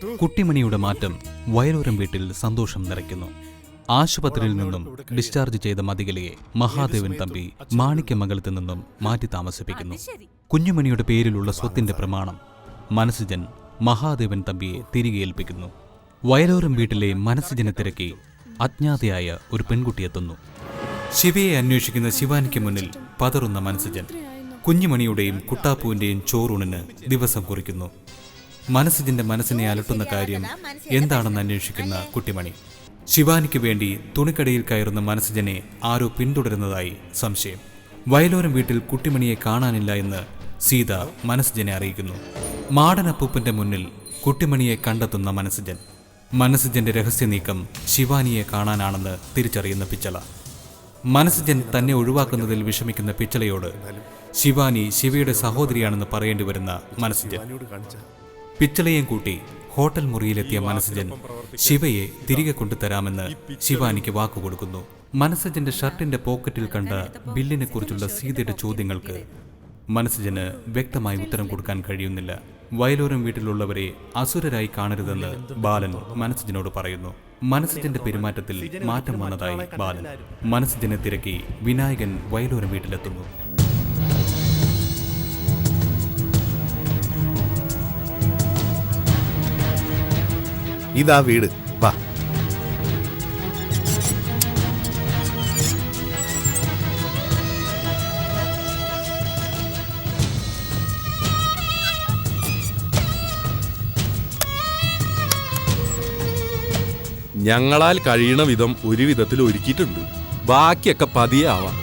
കുട്ടിമണിയുടെ മാറ്റം വയലോരം വീട്ടിൽ സന്തോഷം നിറയ്ക്കുന്നു. ആശുപത്രിയിൽ നിന്നും ഡിസ്ചാർജ് ചെയ്ത മതികലയെ മഹാദേവൻ തമ്പി മാണിക്യമംഗലത്ത് നിന്നും മാറ്റി താമസിപ്പിക്കുന്നു. കുഞ്ഞുമണിയുടെ പേരിലുള്ള സ്വത്തിന്റെ പ്രമാണം മനസ്സുജൻ മഹാദേവൻ തമ്പിയെ തിരികെ ഏൽപ്പിക്കുന്നു. വയലോരം വീട്ടിലെ മനസ്സുജനെ തിരക്കി അജ്ഞാതയായ ഒരു പെൺകുട്ടിയെത്തുന്നു. ശിവയെ അന്വേഷിക്കുന്ന ശിവാനിക്ക് മുന്നിൽ പതറുന്ന മനസ്സുജൻ കുഞ്ഞുമണിയുടെയും കുട്ടാപ്പുവിന്റെയും ചോറൂണിന് ദിവസം കുറിക്കുന്നു. മനസ്സുജന്റെ മനസ്സിനെ അലട്ടുന്ന കാര്യം എന്താണെന്ന് അന്വേഷിക്കുന്ന കുട്ടിമണി. ശിവാനിക്ക് വേണ്ടി തുണിക്കടയിൽ കയറുന്ന മനസ്സുജനെ ആരോ പിന്തുടരുന്നതായി സംശയം. വയലോരം വീട്ടിൽ കുട്ടിമണിയെ കാണാനില്ല എന്ന് സീത മനസ്സുജനെ അറിയിക്കുന്നു. മാടനപ്പൂപ്പന്റെ മുന്നിൽ കുട്ടിമണിയെ കണ്ടെത്തുന്ന മനസ്സുജന്റെ രഹസ്യ നീക്കം ശിവാനിയെ കാണാനാണെന്ന് തിരിച്ചറിയുന്ന പിച്ചള. മനസ്സുജൻ തന്നെ ഒഴിവാക്കുന്നതിൽ വിഷമിക്കുന്ന പിച്ചളയോട് ശിവാനി ശിവയുടെ സഹോദരിയാണെന്ന് പറയേണ്ടി വരുന്ന മനസ്സുജൻ. പിച്ചളയും കൂട്ടി ഹോട്ടൽ മുറിയിലെത്തിയ മനസ്സുജൻ ശിവയെ തിരികെ കൊണ്ടുതരാമെന്ന് ശിവാനിക്ക് വാക്കുകൊടുക്കുന്നു. മനസ്സുജന്റെ ഷർട്ടിന്റെ പോക്കറ്റിൽ കണ്ട ബില്ലിനെ കുറിച്ചുള്ള സീതയുടെ ചോദ്യങ്ങൾക്ക് മനസ്സുജന് വ്യക്തമായി ഉത്തരം കൊടുക്കാൻ കഴിയുന്നില്ല. വയലോരം വീട്ടിലുള്ളവരെ അസുരരായി കാണരുതെന്ന് ബാലൻ മനസ്സുജനോട് പറയുന്നു. മനസ്സുജന്റെ പെരുമാറ്റത്തിൽ മാറ്റം വന്നതായി ബാലൻ. മനസ്സുജനെ തിരക്കി വിനായകൻ വയലോരം വീട്ടിലെത്തുന്നു. ഇതാ വീട്, വാ. ഞങ്ങളാൽ കഴിയണ വിധം ഒരു വിധത്തിൽ ഒരുക്കിയിട്ടുണ്ട്. ബാക്കിയൊക്കെ പതിയെ ആവാം.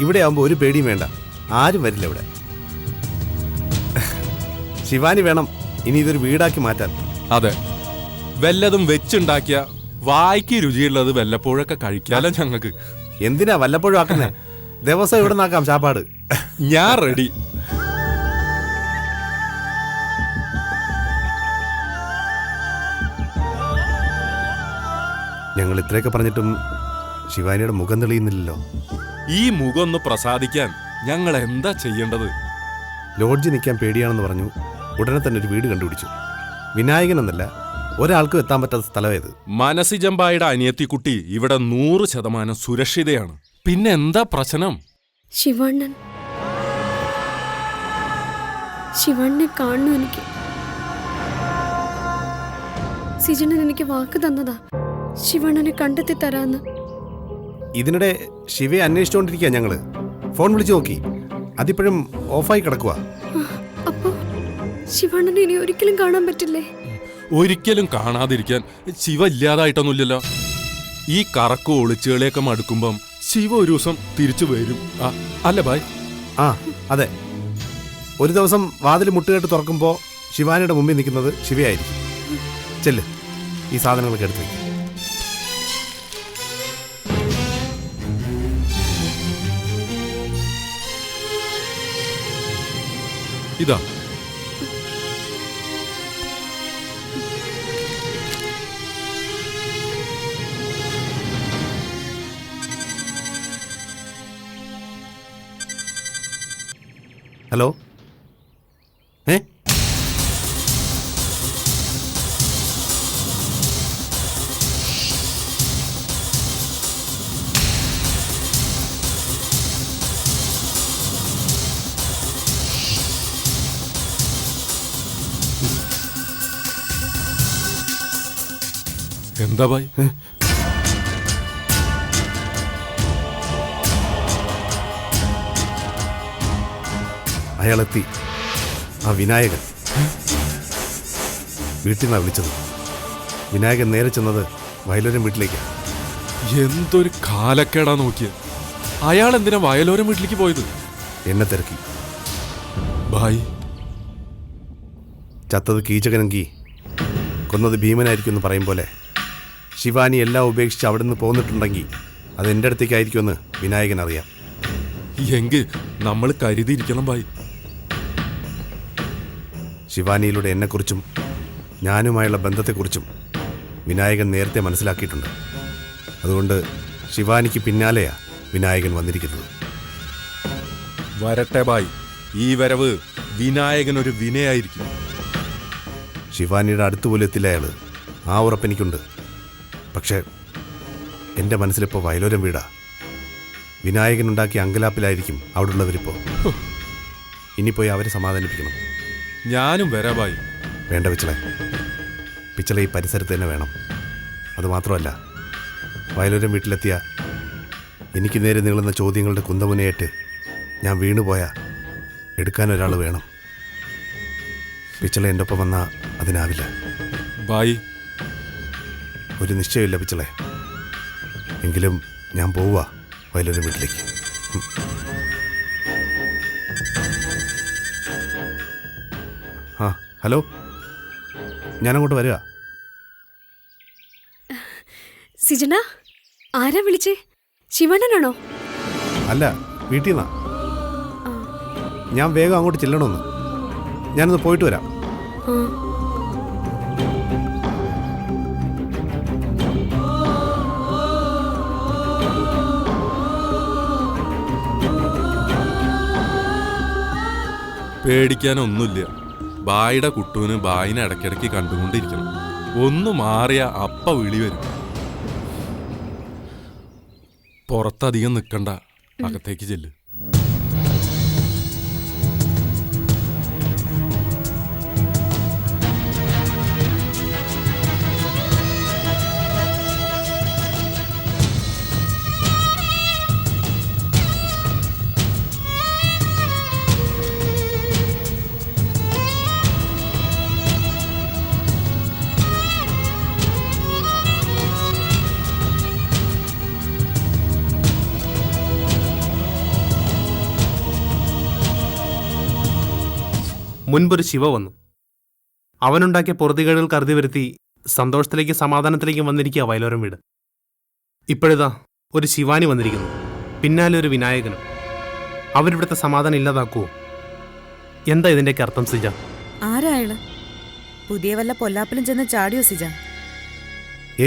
ഇവിടെ ആവുമ്പോ ഒരു പേടിയും വേണ്ട, ആരും വരില്ല ഇവിടെ. ശിവാനി വേണം ഇനി ഇതൊരു വീടാക്കി മാറ്റാൻ. അതെ, വല്ലതും വെച്ചുണ്ടാക്കിയ വായിക്ക് രുചിയുള്ളത് വല്ലപ്പോഴൊക്കെ കഴിക്കാലോ ഞങ്ങൾക്ക്. എന്തിനാ വല്ലപ്പോഴും ആക്കുന്നേ? ദിവസം ഇവിടെ നിന്നാക്കാം ചാപ്പാട്. ഞാൻ റെഡി. ഞങ്ങൾ ഇത്രയൊക്കെ പറഞ്ഞിട്ടും ശിവാനിയുടെ മുഖം തെളിയുന്നില്ലല്ലോ. ഈ മുഖം ഒന്ന് പ്രസാദിക്കാൻ ഞങ്ങൾ എന്താ ചെയ്യേണ്ടത്? ലോഡ്ജ് നിൽക്കാൻ പേടിയാണെന്ന് പറഞ്ഞു. ഉടനെ തന്നെ ഒരു വീട് കണ്ടുപിടിച്ചു. വിനായകൻ എന്നല്ല, ഒരാൾക്കും എത്താൻ പറ്റാത്ത സ്ഥലമേത്. മനസ്സിജമ്പായുടെ അനിയത്തിക്കുട്ടി ഇവിടെ 100% സുരക്ഷിതയാണ്. പിന്നെ എന്താ പ്രശ്നം? ശിവണ്ണനെ കാണണം. എനിക്ക് സിജണ്ണൻ എനിക്ക് വാക്ക് തന്നതാ, ശിവണ്ണനെ കണ്ടെത്തി തരാന്ന്. ഇതിനിടെ ശിവയെ അന്വേഷിച്ചുകൊണ്ടിരിക്കുക ഞങ്ങള്. ഫോൺ വിളിച്ചു നോക്കി, അതിപ്പോഴും ഓഫായി കിടക്കുക. അപ്പോ ശിവണ്ണനെ ഇനി ഒരിക്കലും കാണാൻ പറ്റില്ലേ? ഒരിക്കലും കാണാതിരിക്കാൻ ശിവ ഇല്ലാതായിട്ടൊന്നുമില്ലല്ലോ. ഈ കറക്കും ഒളിച്ചുകളിയൊക്കെ മടുക്കുമ്പം ശിവ ഒരു ദിവസം തിരിച്ചു വരും. അല്ല ബായ്? ആ അതെ, ഒരു ദിവസം വാതിൽ മുട്ടുകെട്ട് തുറക്കുമ്പോ ശിവാനിയുടെ മുമ്പിൽ നിൽക്കുന്നത് ശിവയായിരിക്കും. ചെല്ല്, ഈ സാധനങ്ങളൊക്കെ എടുത്തു വയ്ക്കും. ഇതാ ഹലോ, എന്താ ബായ്? അയാളെത്തി. ആ വിനായകൻ വീട്ടിൽ നിന്നാണ് വിളിച്ചത്. വിനായകൻ നേരെ ചെന്നത് വയലോരം വീട്ടിലേക്കാണ്. എന്തൊരു കാലക്കേടാ നോക്കിയ. അയാൾ എന്തിനാ വയലോരം വീട്ടിലേക്ക് പോയത്? എന്നെ തിരക്കി. ബായ്, ചത്തത് കീചകനെങ്കി കൊന്നത് ഭീമനായിരിക്കും എന്ന് പറയും പോലെ ശിവാനി എല്ലാം ഉപേക്ഷിച്ച് അവിടെ നിന്ന് പോന്നിട്ടുണ്ടെങ്കിൽ അത് എൻ്റെ അടുത്തേക്കായിരിക്കുമെന്ന് വിനായകൻ അറിയാം. എങ്കിൽ നമ്മൾ കരുതിയിരിക്കണം ബായ്. ശിവാനിയിലൂടെ എന്നെക്കുറിച്ചും ഞാനുമായുള്ള ബന്ധത്തെക്കുറിച്ചും വിനായകൻ നേരത്തെ മനസ്സിലാക്കിയിട്ടുണ്ട്. അതുകൊണ്ട് ശിവാനിക്ക് പിന്നാലെയാ വിനായകൻ വന്നിരിക്കുന്നത്. വരട്ടെ ബായ്, ഈ വരവ് വിനായകൻ ഒരു വിനയായിരിക്കും. ശിവാനിയുടെ അടുത്ത് പോലും എത്തില്ല അയാൾ. ആ ഉറപ്പെനിക്കുണ്ട്. പക്ഷേ എൻ്റെ മനസ്സിലിപ്പോൾ വയലോരം വീടാ. വിനായകനുണ്ടാക്കിയ അങ്കലാപ്പിലായിരിക്കും അവിടെ ഉള്ളവരിപ്പോൾ. ഇനി പോയി അവരെ സമാധാനിപ്പിക്കണം. ഞാനും വരാബായി. വേണ്ട പിച്ചളെ, പിച്ചളെ ഈ പരിസരത്ത് തന്നെ വേണം. അതുമാത്രമല്ല, വയലോരം വീട്ടിലെത്തിയ എനിക്ക് നേരെ നീളുന്ന ചോദ്യങ്ങളുടെ കുന്തമുനയേറ്റ് ഞാൻ വീണുപോയാൽ എടുക്കാൻ ഒരാൾ വേണം. പിച്ചളെ എൻ്റെ ഒപ്പം വന്നാൽ അതിനാവില്ല. ബായി, ഒരു നിശ്ചയമില്ല പിച്ചളെ. എങ്കിലും ഞാൻ പോവുക വയലോരം വീട്ടിലേക്ക്. ആ ഹലോ, ഞാനങ്ങോട്ട് വരിക. സിജന, ആരാ വിളിച്ചേ? ശിവണ്ണനാണോ? അല്ല, വീട്ടിൽ നിന്നാ. ഞാൻ വേഗം അങ്ങോട്ട് ചെല്ലണമെന്ന്. ഞാനൊന്ന് പോയിട്ട് വരാം. ആ. പേടിക്കാനൊന്നുമില്ല. ബായിയുടെ കുട്ടൂന് ബായിനെ ഇടയ്ക്കിടയ്ക്ക് കണ്ടുകൊണ്ടിരിക്കണം. ഒന്ന് മാറിയ അപ്പ വിളി വരും. പുറത്തധികം നിൽക്കണ്ട, അകത്തേക്ക് ചെല്ല്. മുൻപൊരു ശിവ വന്നു. അവനുണ്ടാക്കിയ പൊറുതികേടുകൾ കരുതി വരുത്തി സന്തോഷത്തിലേക്കും സമാധാനത്തിലേക്കും വന്നിരിക്കുക വയലോരം വീട്. ഇപ്പോഴിതാ ഒരു ശിവാനി വന്നിരിക്കുന്നു, പിന്നാലെ ഒരു വിനായകനും. അവരിവിടുത്തെ സമാധാനം ഇല്ലാതാക്കുവോ? എന്താ ഇതിൻ്റെയൊക്കെ അർത്ഥം സിജ? ആരായാള്? പുതിയ വല്ല പൊല്ലാപ്പിലും ചെന്ന് ചാടിയോ സിജ?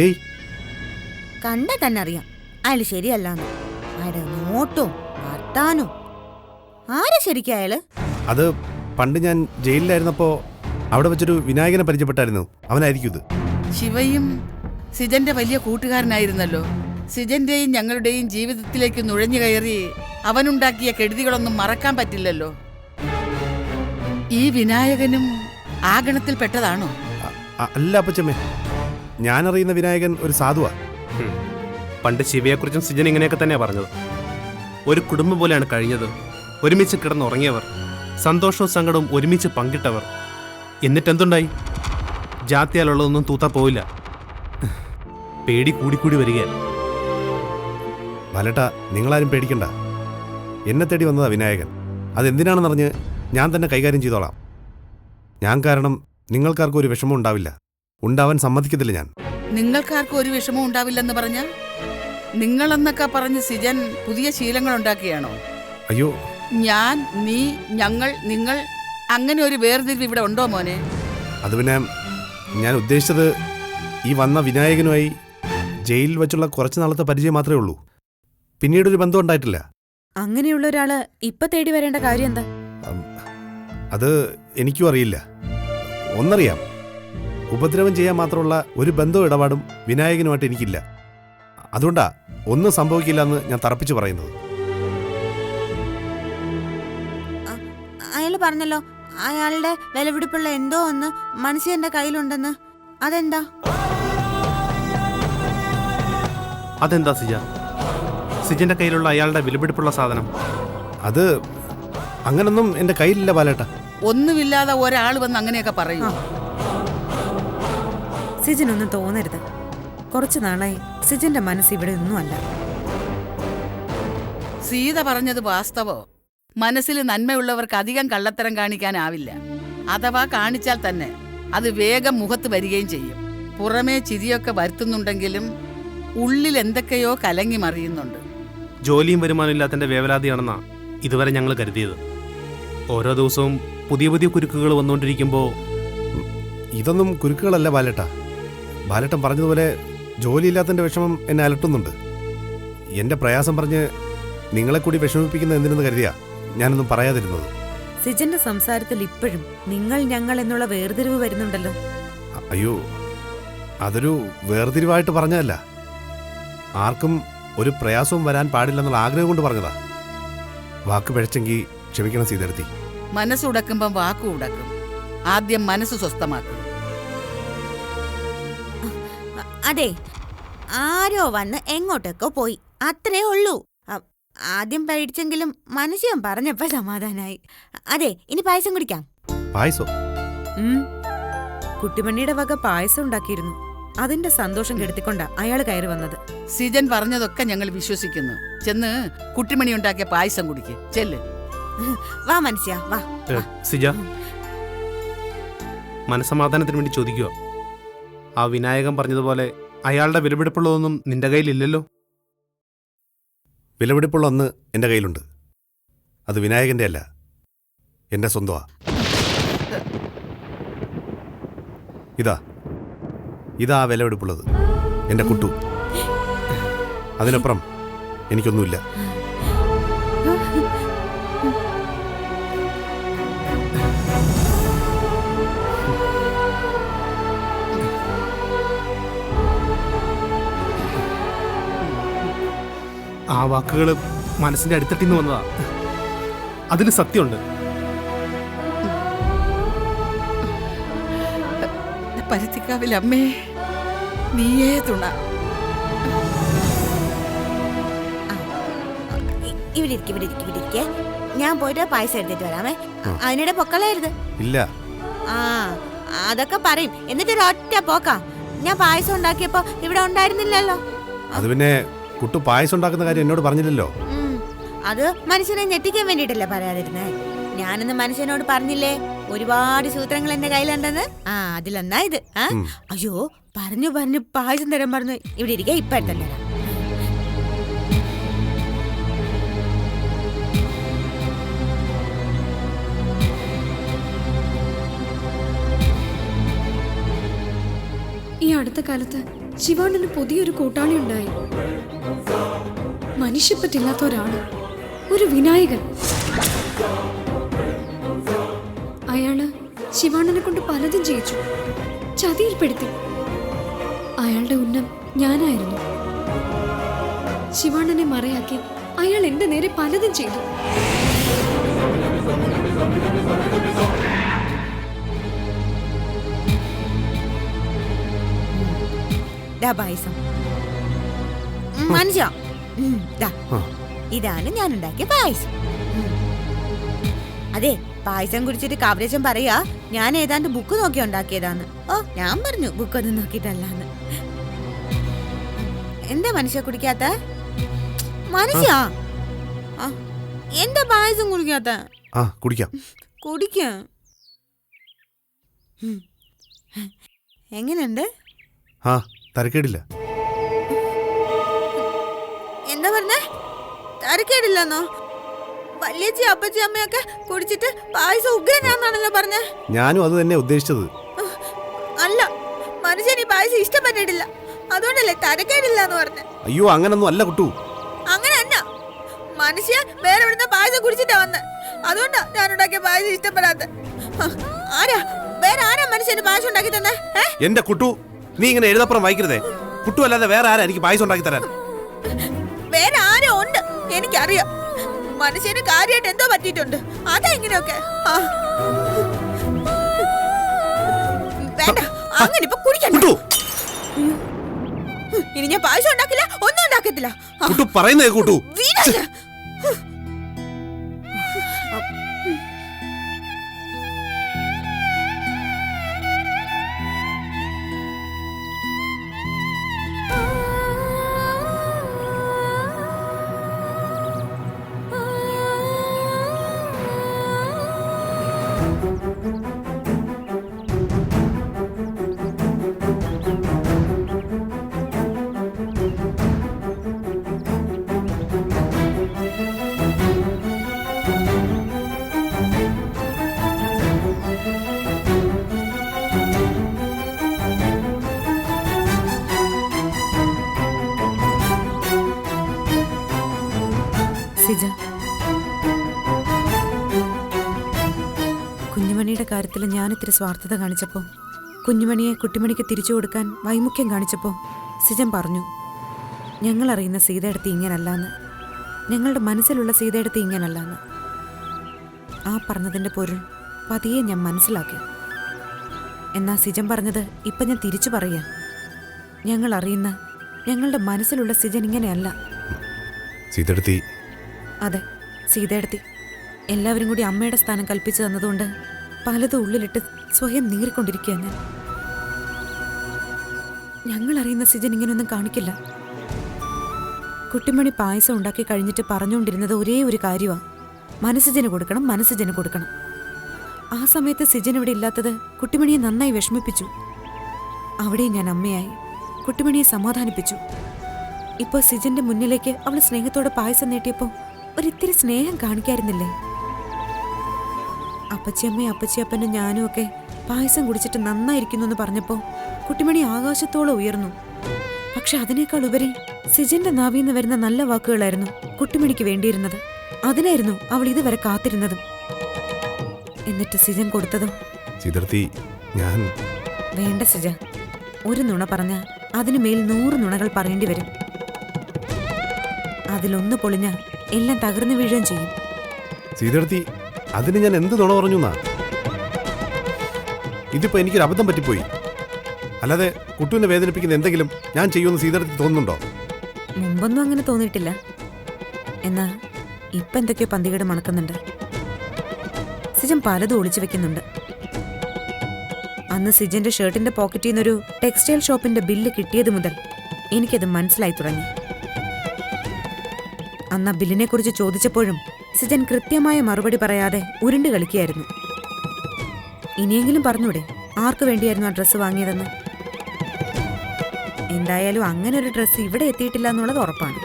ഏയ്, കണ്ട തന്നെ അറിയാം അയാള് ശരിയല്ലാന്ന്. അയാളുടെ നോട്ടും വർത്താനും. ആരാ ശരിക്കും അയാള്? അത് പണ്ട് ഞാൻ ജയിലിലായിരുന്നപ്പോൾ അവിടെ വെച്ചൊരു വിനായകനെ പരിചയപ്പെട്ടായിരുന്നു. അവനായിരിക്കും ഇത്. ശിവയും സിജന്റെ വലിയ കൂട്ടുകാരനായിരുന്നല്ലോ. സിജന്റെയും ഞങ്ങളുടെയും ജീവിതത്തിലേക്ക് നുഴഞ്ഞു കയറി അവനുണ്ടാക്കിയ കെടുതികളൊന്നും മറക്കാൻ പറ്റില്ലല്ലോ. ഈ വിനായകനും ആ ഗണത്തിൽ പെട്ടതാണോ? അല്ല അപ്പച്ചമ്മേ, ഞാനറിയുന്ന വിനായകൻ ഒരു സാധുവാ. പണ്ട് ശിവയെക്കുറിച്ചും സിജൻ ഇങ്ങനെയൊക്കെ തന്നെയാണ് പറഞ്ഞത്. ഒരു കുടുംബം പോലെയാണ് കഴിഞ്ഞത്. ഒരുമിച്ച് കിടന്നുറങ്ങിയവർ, സന്തോഷവും സങ്കടവും ഒരുമിച്ച് പങ്കിട്ടവർ. എന്നിട്ടെന്തുണ്ടായി? ജാത്തിയാലുള്ളതൊന്നും തൂത്താ പോവില്ല. പേടി കൂടിക്കൂടി വരികയാണ്. ബാലേട്ടാ, നിങ്ങളാരും പേടിക്കണ്ട. എന്നെ തേടി വന്നതാ വിനായകൻ. അതെന്തിനാണെന്നറിഞ്ഞ് ഞാൻ തന്നെ കൈകാര്യം ചെയ്തോളാം. ഞാൻ കാരണം നിങ്ങൾക്കാർക്കും ഒരു വിഷമം ഉണ്ടാവില്ല. ഉണ്ടാവാൻ സമ്മതിക്കത്തില്ല ഞാൻ. നിങ്ങൾക്കാർക്കും ഒരു വിഷമവും ഉണ്ടാവില്ലെന്ന് പറഞ്ഞ നിങ്ങളെന്നൊക്കെ പറഞ്ഞ് സിജൻ പുതിയ ശീലങ്ങൾ ഉണ്ടാക്കിയാണോ? അയ്യോ, ഞാൻ, നീ, ഞങ്ങൾ, നിങ്ങൾ, അങ്ങനെ ഒരു വേർതിരിവ് ഇവിടെ ഉണ്ടോ മോനെ? അത് പിന്നെ ഞാൻ ഉദ്ദേശിച്ചത് ഈ വന്ന വിനായകനുമായി ജയിലിൽ വെച്ചുള്ള കുറച്ച് നാളത്തെ പരിചയം മാത്രമേ ഉള്ളൂ. പിന്നീടൊരു ബന്ധം ഉണ്ടായിട്ടില്ല. അങ്ങനെയുള്ള ഒരാള് ഇപ്പൊ തേടി വരേണ്ട കാര്യം എന്താ? അത് എനിക്കും അറിയില്ല. ഒന്നറിയാം, ഉപദ്രവം ചെയ്യാൻ മാത്രമുള്ള ഒരു ബന്ധവും ഇടപാടും വിനായകനുമായിട്ട് എനിക്കില്ല. അതുകൊണ്ടാ ഒന്നും സംഭവിക്കില്ല എന്ന് ഞാൻ തറപ്പിച്ച് പറയുന്നത്. അയാള് പറഞ്ഞല്ലോ അയാളുടെ വിലപിടിപ്പുള്ള എന്തോ ഒന്ന് മനുഷ്യന്റെ കയ്യിലുണ്ടെന്ന്. അതെന്താ? അതെന്താ സിജ? സിജന്റെ കയ്യിലുള്ള അയാളുടെ വിലപിടിപ്പുള്ള സാധനം അത് അങ്ങനൊന്നും എൻ്റെ കയ്യിലില്ല ബാലേട്ട. ഒന്നുമില്ലാതെ ഒരാൾ വന്ന് അങ്ങനെയൊക്കെ പറയൂ. സിജനൊന്നും തോന്നരുത്. കുറച്ചു നാളായി സിജന്റെ മനസ്സ് ഇവിടെ ഒന്നുമല്ല. സീത പറഞ്ഞത് വാസ്തവോ? മനസ്സിൽ നന്മയുള്ളവർക്ക് അധികം കള്ളത്തരം കാണിക്കാനാവില്ല. അഥവാ കാണിച്ചാൽ തന്നെ അത് വേഗം മുഖത്ത് വരികയും ചെയ്യും. പുറമേ ചിരിയൊക്കെ വരുത്തുന്നുണ്ടെങ്കിലും ഉള്ളിൽ എന്തൊക്കെയോ കലങ്ങി മറിയുന്നുണ്ട്. ജോലിയും വരുമാനം ഇല്ലാത്തതിന്റെ വേവലാതിയാണെന്നാ ഇതുവരെ ഞങ്ങൾ കരുതിയത്. ഓരോ ദിവസവും പുതിയ പുതിയ കുരുക്കുകൾ വന്നുകൊണ്ടിരിക്കുമ്പോൾ ഇതൊന്നും കുരുക്കുകളല്ല ബാലേട്ട. ബാലേട്ടൻ പറഞ്ഞതുപോലെ ജോലിയില്ലാത്തതിൻ്റെ വിഷമം എന്നെ അലട്ടുന്നുണ്ട്. എൻ്റെ പ്രയാസം പറഞ്ഞ് നിങ്ങളെ കൂടി വിഷമിപ്പിക്കുന്ന എന്തിനെന്ന് കരുതിയാ ഞാനൊന്നും പറയാതിരുന്നത്. സിജന്റെ സംസാരത്തിൽ ഇപ്പോഴും നിങ്ങൾ ഞങ്ങൾ എന്നുള്ള വേർതിരിവ് വരുന്നുണ്ടല്ലോ. അയ്യോ, അതൊരു വേർതിരിവായിട്ട് പറഞ്ഞതല്ല. ആർക്കും ഒരു പ്രയാസവും വരാൻ പാടില്ലെന്നുള്ള ആഗ്രഹം കൊണ്ട് പറഞ്ഞതാ. വാക്ക് പിഴച്ചെങ്കിൽ ക്ഷമിക്കണം സീതരത്തി. മനസ്സുടക്കുമ്പം വാക്കു ഉടക്കും. ആദ്യം മനസ്സ് സ്വസ്ഥമാക്കും. അതെ, ആരോ വന്ന് എങ്ങോട്ടൊക്കെ പോയി, അത്രേ ഉള്ളൂ. ആദ്യം പേടിച്ചെങ്കിലും മനുഷ്യൻ പറഞ്ഞപ്പോ സമാധാനായി. അതെ, ഇനി പായസം കുടിക്കാം. പായസോ? കുട്ടിമണിയുടെ വക പായസം ഉണ്ടാക്കിയിരുന്നു. അതിന്റെ സന്തോഷം കെടുത്തിക്കൊണ്ടാ അയാൾ കയറി വന്നത്. സിജൻ പറഞ്ഞതൊക്കെ ഞങ്ങൾ വിശ്വസിക്കുന്നു. ചെന്ന് കുട്ടിമണി ഉണ്ടാക്കിയ പായസം കുടിക്ക്. ചെല്ല്. വാ മനുഷ്യ, വാ. സിജ, മനസമാധാനത്തിന് വേണ്ടി ചോദിക്കുക. ആ വിനായകൻ പറഞ്ഞതുപോലെ അയാളുടെ വിലപിടിപ്പുള്ളതൊന്നും നിന്റെ കയ്യിലില്ലല്ലോ. വിലപിടിപ്പുള്ള ഒന്ന് എൻ്റെ കയ്യിലുണ്ട്. അത് വിനായകൻ്റെ അല്ല, എൻ്റെ സ്വന്തമാ. ഇതാ വിലപിടിപ്പുള്ളത്, എൻ്റെ കുട്ടു. അതിനപ്പുറം എനിക്കൊന്നുമില്ല. ആ വാക്കുകൾ മനസ്സിന്റെ അടിത്തട്ടിന്ന് വന്നതാ. അതിൽ സത്യമുണ്ട്. പരുത്തിക്കാവിൽ അമ്മേ, നീയേ തുണ. ഇവിടെ ഇരിക്കെ, ഞാൻ പോയിട്ട് പായസം എടുത്തിട്ട് വരാമേ. അതിനിടെ പൊക്കളരുത്. ഇല്ല. ആ, അതൊക്കെ പറയും. എന്നിട്ട് ഒറ്റ പോക്കാം. ഞാൻ പായസം ഉണ്ടാക്കിയപ്പോ ഇവിടെ ഉണ്ടായിരുന്നില്ലല്ലോ. അത് പിന്നെ കുട്ടു പായസം ഉണ്ടാക്കുന്ന കാര്യം എന്നോട് പറഞ്ഞില്ലല്ലോ. അത് മനുഷ്യനെ ഞെട്ടിക്കാൻ വേണ്ടിട്ടല്ലേ പറയാതിരുന്നേ. ഞാനൊന്ന് മനുഷ്യനോട് പറഞ്ഞില്ലേ ഒരുപാട് സൂത്രങ്ങൾ എന്റെ കയ്യിലുണ്ടെന്ന്. അതിലൊന്നാ ഇത്. അയ്യോ, പറഞ്ഞു പായസം തരാൻ പറഞ്ഞു. ഇവിടെ ഇരിക്കെ, ഇപ്പൊ എടുത്തല്ലേ. ഈ അടുത്ത കാലത്ത് ശിവാണന് പുതിയൊരു കൂട്ടാളി ഉണ്ടായി. മനുഷ്യപ്പറ്റില്ലാത്ത ഒരാള്, ഒരു വിനായകൻ. അയാള് ശിവാണനെ കൊണ്ട് പലതും ചെയ്യിച്ചു, ചതിയിൽപ്പെടുത്തി. അയാളുടെ ഉന്നം ഞാനായിരുന്നു. ശിവാണനെ മറയാക്കി അയാൾ എന്റെ നേരെ പലതും ചെയ്തു. പായസം മനുഷ്യ, ഇതാണ് ഞാൻ ഉണ്ടാക്കിയ പായസം. അതെ, പായസം കുടിച്ചിട്ട് കാവ്രേശം പറയാ ഞാൻ ഏതാണ്ട് ബുക്ക് നോക്കി ഉണ്ടാക്കിയതാന്ന്. ഓ, ഞാൻ പറഞ്ഞു ബുക്കൊന്നും നോക്കിട്ടല്ലാന്ന്. എന്താ മനുഷ്യ കുടിക്കാത്ത? മനുഷ്യ, എന്താ പായസം കുടിക്കാത്ത? കുടിക്കാം. കുടിക്കാം. എങ്ങനെയുണ്ട്? തരക്കേടില്ല. എന്താ പറഞ്ഞേ? തരക്കേടില്ലെന്നോ? വല്യച്ചി അപ്പച്ചി അമ്മയൊക്കെ കുടിച്ചിട്ട് പായസം ഉഗ്രനാണെന്നാണല്ലോ പറഞ്ഞേ. ഞാനും അത് തന്നെ ഉദ്ദേശിച്ചത്. അല്ല, മനുഷ്യൻ ഈ പായസം ഇഷ്ടപ്പെട്ടിട്ടില്ല, അതുകൊണ്ടല്ലേ തരക്കേടില്ല എന്ന് പറഞ്ഞേ. അയ്യോ, അങ്ങനൊന്നും അല്ല കുട്ടു. അങ്ങനെ തന്നെ മനുഷ്യൻ വേറെ എവിടുന്ന പായസം കുടിച്ചിട്ടാ വന്ന്. അതുകൊണ്ടാ ഞാൻ ഉണ്ടാക്കിയ പായസം ഇഷ്ടപ്പെടാത്ത. വേറെ ആരാ മനുഷ്യന് പായസം ഉണ്ടാക്കി തന്നെ? എന്റെ കുട്ടു, നീ ഇങ്ങനെ എഴുതപ്പുറം വായിക്കരുതേ. കുട്ടു അല്ലാതെ വേറെ ആരാ എനിക്ക് പായസം ഉണ്ടാക്കി തരാൻ? വേറെ ആരോ ഉണ്ട്, എനിക്കറിയാം. മനുഷ്യന് കാര്യമായിട്ട് എന്തോ പറ്റിയിട്ടുണ്ട്. അതാ ഇങ്ങനെയൊക്കെ. വേണ്ട, അങ്ങനെ ഇപ്പൊ കുടിക്കണ്ട. ഇനി ഞാൻ പായസം ഉണ്ടാക്കില്ല, ഒന്നും ഉണ്ടാക്കത്തില്ല. കുട്ടു പറയുന്നേ കുട്ടു. സിജ, കുഞ്ഞുമണിയുടെ കാര്യത്തിൽ ഞാൻ ഇത്തിരി സ്വാർത്ഥത കാണിച്ചപ്പോൾ കുഞ്ഞുമണിയെ കുട്ടിമണിക്ക് തിരിച്ചു കൊടുക്കാൻ വൈമുഖ്യം കാണിച്ചപ്പോൾ സിജൻ പറഞ്ഞു, ഞങ്ങൾ അറിയുന്ന സീതയെടുത്ത് ഇങ്ങനല്ലാന്ന്, ഞങ്ങളുടെ മനസ്സിലുള്ള സീതയെടുത്ത് ഇങ്ങനല്ലാന്ന്. ആ പറഞ്ഞതിൻ്റെ പൊരുൾ പതിയെ ഞാൻ മനസ്സിലാക്കി. എന്നാ സിജൻ പറഞ്ഞത് ഇപ്പം ഞാൻ തിരിച്ചു പറയാം. ഞങ്ങൾ അറിയുന്ന ഞങ്ങളുടെ മനസ്സിലുള്ള സിജൻ ഇങ്ങനെയല്ല. സീതെടുത്തി. അതെ, സീതയെടുത്തി. എല്ലാവരും കൂടി അമ്മയുടെ സ്ഥാനം കൽപ്പിച്ചു തന്നതുകൊണ്ട് പലതും ഉള്ളിലിട്ട് സ്വയം നീറിക്കൊണ്ടിരിക്കുക ഞാൻ. ഞങ്ങൾ അറിയുന്ന സിജൻ ഇങ്ങനെയൊന്നും കാണിക്കില്ല. കുട്ടിമണി പായസം ഉണ്ടാക്കി കഴിഞ്ഞിട്ട് പറഞ്ഞുകൊണ്ടിരുന്നത് ഒരേ ഒരു കാര്യമാണ്, മനസ്സിജന് കൊടുക്കണം, മനസ്സിജന് കൊടുക്കണം. ആ സമയത്ത് സിജൻ ഇവിടെ ഇല്ലാത്തത് കുട്ടിമണിയെ നന്നായി വിഷമിപ്പിച്ചു. അവിടെ ഞാൻ അമ്മയായി കുട്ടിമണിയെ സമാധാനിപ്പിച്ചു. ഇപ്പോൾ സിജന്റെ മുന്നിലേക്ക് അവൾ സ്നേഹത്തോടെ പായസം നീട്ടിയപ്പോൾ ഒരിത്തിരി സ്നേഹം കാണിക്കായിരുന്നില്ലേ? അപ്പച്ചിയമ്മയും അപ്പച്ചിയപ്പനും ഞാനും ഒക്കെ പായസം കുടിച്ചിട്ട് നന്നായിരിക്കുന്നു എന്ന് പറഞ്ഞപ്പോൾ കുട്ടിമണി ആകാശത്തോളം ഉയർന്നു. പക്ഷെ അതിനേക്കാൾ ഉപരി സിജന്റെ നാവിന്ന് വരുന്ന നല്ല വാക്കുകളായിരുന്നു കുട്ടിമണിക്ക് വേണ്ടിയിരുന്നത്. അതിനായിരുന്നു അവൾ ഇതുവരെ കാത്തിരുന്നതും. എന്നിട്ട് സിജൻ കൊടുത്തതും സീതെടുത്തി, ഞാൻ വേണ്ട സിജ, ഒരു നുണ പറഞ്ഞ അതിനു മേൽ 100 നുണകൾ പറയേണ്ടി വരും. അതിലൊന്ന് പൊളിഞ്ഞ എല്ലാം തകർന്നു വീഴുകയും ചെയ്യും. സീതെടുത്തി, അതിന് ഞാൻ എന്ത് നുണ പറഞ്ഞു എന്നാ? ഇതിപ്പോ എനിക്കൊരു അബദ്ധം പറ്റിപ്പോയി. അല്ലാതെ കുട്ടുവിനെ വേദനിപ്പിക്കുന്ന എന്തെങ്കിലും ഞാൻ ചെയ്യുമെന്ന് സീതെടുത്തി തോന്നുന്നുണ്ടോ? മുമ്പൊന്നും അങ്ങനെ തോന്നിയിട്ടില്ല. എന്നാ ഇപ്പൊ എന്തൊക്കെയോ പന്തികേട് മണക്കുന്നുണ്ട്. സിജൻ പലതും ഒളിച്ചു വെക്കുന്നുണ്ട്. അന്ന് സിജന്റെ ഷർട്ടിന്റെ പോക്കറ്റിൽ നിന്നൊരു ടെക്സ്റ്റൈൽ ഷോപ്പിന്റെ ബില്ല് കിട്ടിയത് മുതൽ എനിക്കത് മനസ്സിലായി തുടങ്ങി. അന്ന് ആ ബില്ലിനെ കുറിച്ച് ചോദിച്ചപ്പോഴും സിജൻ കൃത്യമായ മറുപടി പറയാതെ ഉരുണ്ട് കളിക്കുകയായിരുന്നു. ഇനിയെങ്കിലും പറഞ്ഞൂടെ ആർക്കു വേണ്ടിയായിരുന്നു ആ ഡ്രസ്സ് വാങ്ങിയതെന്ന്? എന്തായാലും അങ്ങനെ ഒരു ഡ്രസ്സ് ഇവിടെ എത്തിയിട്ടില്ല എന്നുള്ളത് ഉറപ്പാണ്.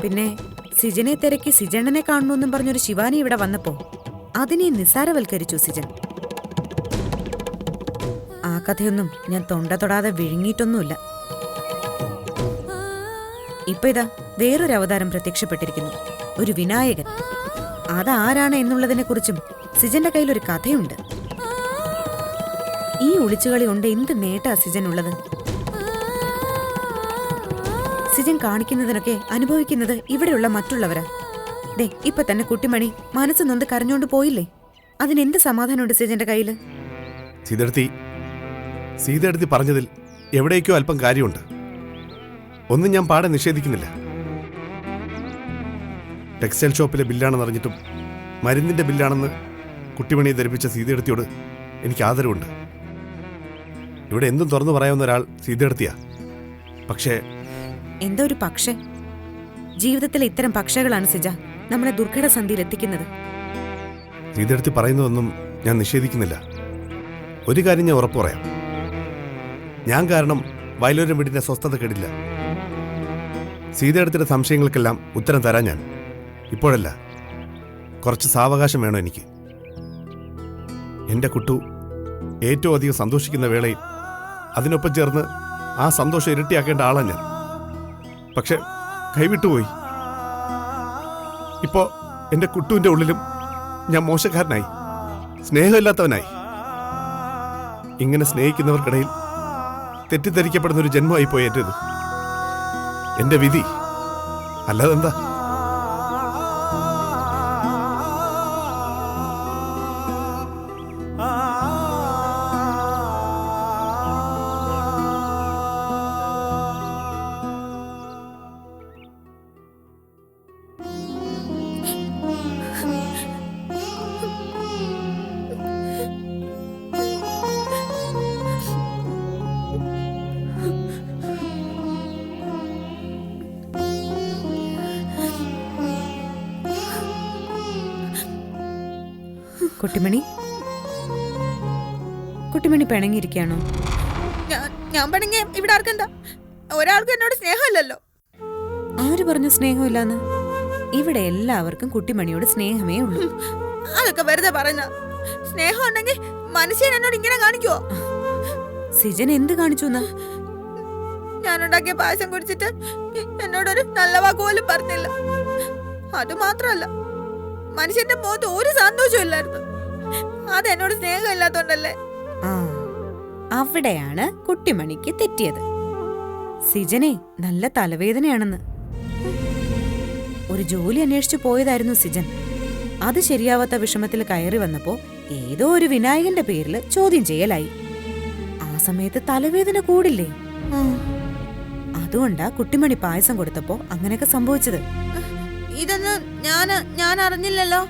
പിന്നെ സിജനെ തിരക്കി സിജണ്ണനെ കാണണമെന്നും പറഞ്ഞൊരു ശിവാനി ഇവിടെ വന്നപ്പോ അതിനെ നിസ്സാരവൽക്കരിച്ചു സിജൻ. ആ കഥയൊന്നും ഞാൻ തൊണ്ട തൊടാതെ വിഴുങ്ങിയിട്ടൊന്നുമില്ല. ഇപ്പൊ ഇതാ വേറൊരു അവതാരം പ്രത്യക്ഷപ്പെട്ടിരിക്കുന്നു, ഒരു വിനായകൻ. അതാരാണ് എന്നുള്ളതിനെ കുറിച്ചും സിജന്റെ കയ്യിലൊരു കഥയുണ്ട്. ഈ ഒളിച്ചുകളി കൊണ്ട് എന്ത് നേട്ടാ സിജനുള്ളത്? സിജൻ കാണിക്കുന്നതിനൊക്കെ അനുഭവിക്കുന്നത് ഇവിടെയുള്ള മറ്റുള്ളവരാ. ദേ ഇപ്പൊ തന്നെ കുട്ടിമണി മനസ്സ് നൊന്ത് കരഞ്ഞോണ്ട് പോയില്ലേ? അതിനെന്ത് സമാധാനമുണ്ട് സിജന്റെ കയ്യില്? സീതെടുത്തി പറഞ്ഞതിൽ എവിടേക്കോ അല്പം കാര്യമുണ്ട്. ഒന്നും ഞാൻ പാടെ നിഷേധിക്കുന്നില്ല. ടെക്സ്റ്റൈൽ ഷോപ്പിലെ ബില്ലാണെന്ന് അറിഞ്ഞിട്ടും മരുന്നിന്റെ ബില്ലാണെന്ന് കുട്ടിമണിയെ ധരിപ്പിച്ച സീതെടുത്തിയോട് എനിക്ക് ആദരവുണ്ട്. ഇവിടെ എന്തും തുറന്നു പറയാവുന്ന ഒരാൾ സീതെടുത്തിയാ. പക്ഷേ എന്താ ഒരു പക്ഷേ? ജീവിതത്തിലെ ഇത്തരം പക്ഷകളാണ് സിജ നമ്മളെ ദുർഘട സന്ധിയിൽ എത്തിക്കുന്നത്. സീതെടുത്തി പറയുന്നതൊന്നും ഞാൻ നിഷേധിക്കുന്നില്ല. ഒരു കാര്യം ഞാൻ ഉറപ്പു പറയാം, ഞാൻ കാരണം വയലൂരം വീടിന്റെ സ്വസ്ഥത കെടില്ല. സീതെടുത്തിയുടെ സംശയങ്ങൾക്കെല്ലാം ഉത്തരം തരാൻ ഞാൻ ഇപ്പോഴല്ല, കുറച്ച് സാവകാശം വേണം എനിക്ക്. എൻ്റെ കുട്ടു ഏറ്റവും അധികം സന്തോഷിക്കുന്ന വേളയിൽ അതിനൊപ്പം ചേർന്ന് ആ സന്തോഷം ഇരട്ടിയാക്കേണ്ട ആളാണ് ഞാൻ. പക്ഷെ കൈവിട്ടുപോയി. ഇപ്പോ എൻ്റെ കുട്ടുവിൻ്റെ ഉള്ളിലും ഞാൻ മോശക്കാരനായി, സ്നേഹമില്ലാത്തവനായി. ഇങ്ങനെ സ്നേഹിക്കുന്നവർക്കിടയിൽ തെറ്റിദ്ധരിക്കപ്പെടുന്ന ഒരു ജന്മമായി പോയി എന്റേത്. എന്റെ വിധി അല്ലാതെന്താ? കുട്ടിമണി, കുട്ടിമണി പിണങ്ങിയിരിക്കുകയാണോ? ഞാൻ പിണങ്ങിയ ഇവിടെ ആർക്കെന്താ? ഒരാൾക്കും എന്നോട് സ്നേഹമില്ലല്ലോ. ആര് പറഞ്ഞു സ്നേഹമില്ലാന്ന്? ഇവിടെ എല്ലാവർക്കും കുട്ടിമണിയോട് സ്നേഹമേ ഉള്ളൂ. അതൊക്കെ വെറുതെ പറഞ്ഞ. സ്നേഹം ഉണ്ടെങ്കിൽ മനുഷ്യൻ എന്നോട് ഇങ്ങനെ കാണിക്കുവോ? സിജൻ എന്ത് കാണിച്ചു? ഞാനുണ്ടാക്കിയ പായസം കുടിച്ചിട്ട് എന്നോടൊരു നല്ല വാക്ക് പോലും പറഞ്ഞില്ല. അതുമാത്രമല്ല, മനുഷ്യന്റെ മുഖത്ത് ഒരു സന്തോഷവും ഇല്ലായിരുന്നു. അതെന്നോട് സ്നേഹമില്ലാത്തോണ്ടല്ലേ? അവിടെയാണ് കുട്ടിമണിക്ക് തെറ്റിയത്. സിജനെ നല്ല തലവേദനയാണെന്ന്. ഒരു ജോലി അന്വേഷിച്ചു പോയതായിരുന്നു സിജൻ. അത് ശരിയാവാത്ത വിഷമത്തിൽ കയറി വന്നപ്പോ ഏതോ ഒരു വിനായകന്റെ പേരിൽ ചോദ്യം ചെയ്യലായി. ആ സമയത്ത് തലവേദന കൂടില്ലേ? അതുകൊണ്ടാ കുട്ടിമണി പായസം കൊടുത്തപ്പോ അങ്ങനെയൊക്കെ സംഭവിച്ചത്. ഇതൊന്നും ഞാൻ അറിഞ്ഞില്ലല്ലോ.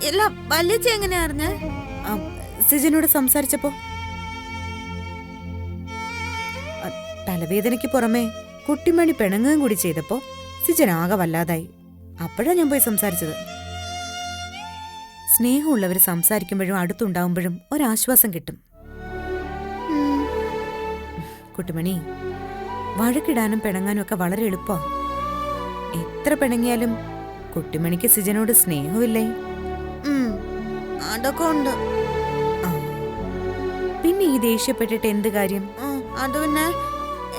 എല്ലാം വല്യച്ഛ എങ്ങനെ അറിഞ്ഞ? സിജനോട് സംസാരിച്ചപ്പോ. തലവേദനയ്ക്ക് പുറമെ കുട്ടിമണി പിണങ്ങുകയും കൂടി ചെയ്തപ്പോ സിജൻ ആകെ വല്ലാതായി. അപ്പോഴാ ഞാൻ പോയി സംസാരിച്ചത്. സ്നേഹമുള്ളവർ സംസാരിക്കുമ്പോഴും അടുത്തുണ്ടാവുമ്പോഴും ഒരാശ്വാസം കിട്ടും. കുട്ടിമണി, വഴക്കിടാനും പിണങ്ങാനും ഒക്കെ വളരെ എളുപ്പാ. എത്ര പിണങ്ങിയാലും കുട്ടിമണിക്ക് സിജനോട് സ്നേഹമില്ലേ? അതൊക്കെ ഉണ്ട്. പിന്നെ ഈ ദേഷ്യപ്പെട്ടിട്ട് എന്ത് കാര്യം? അത് പിന്നെ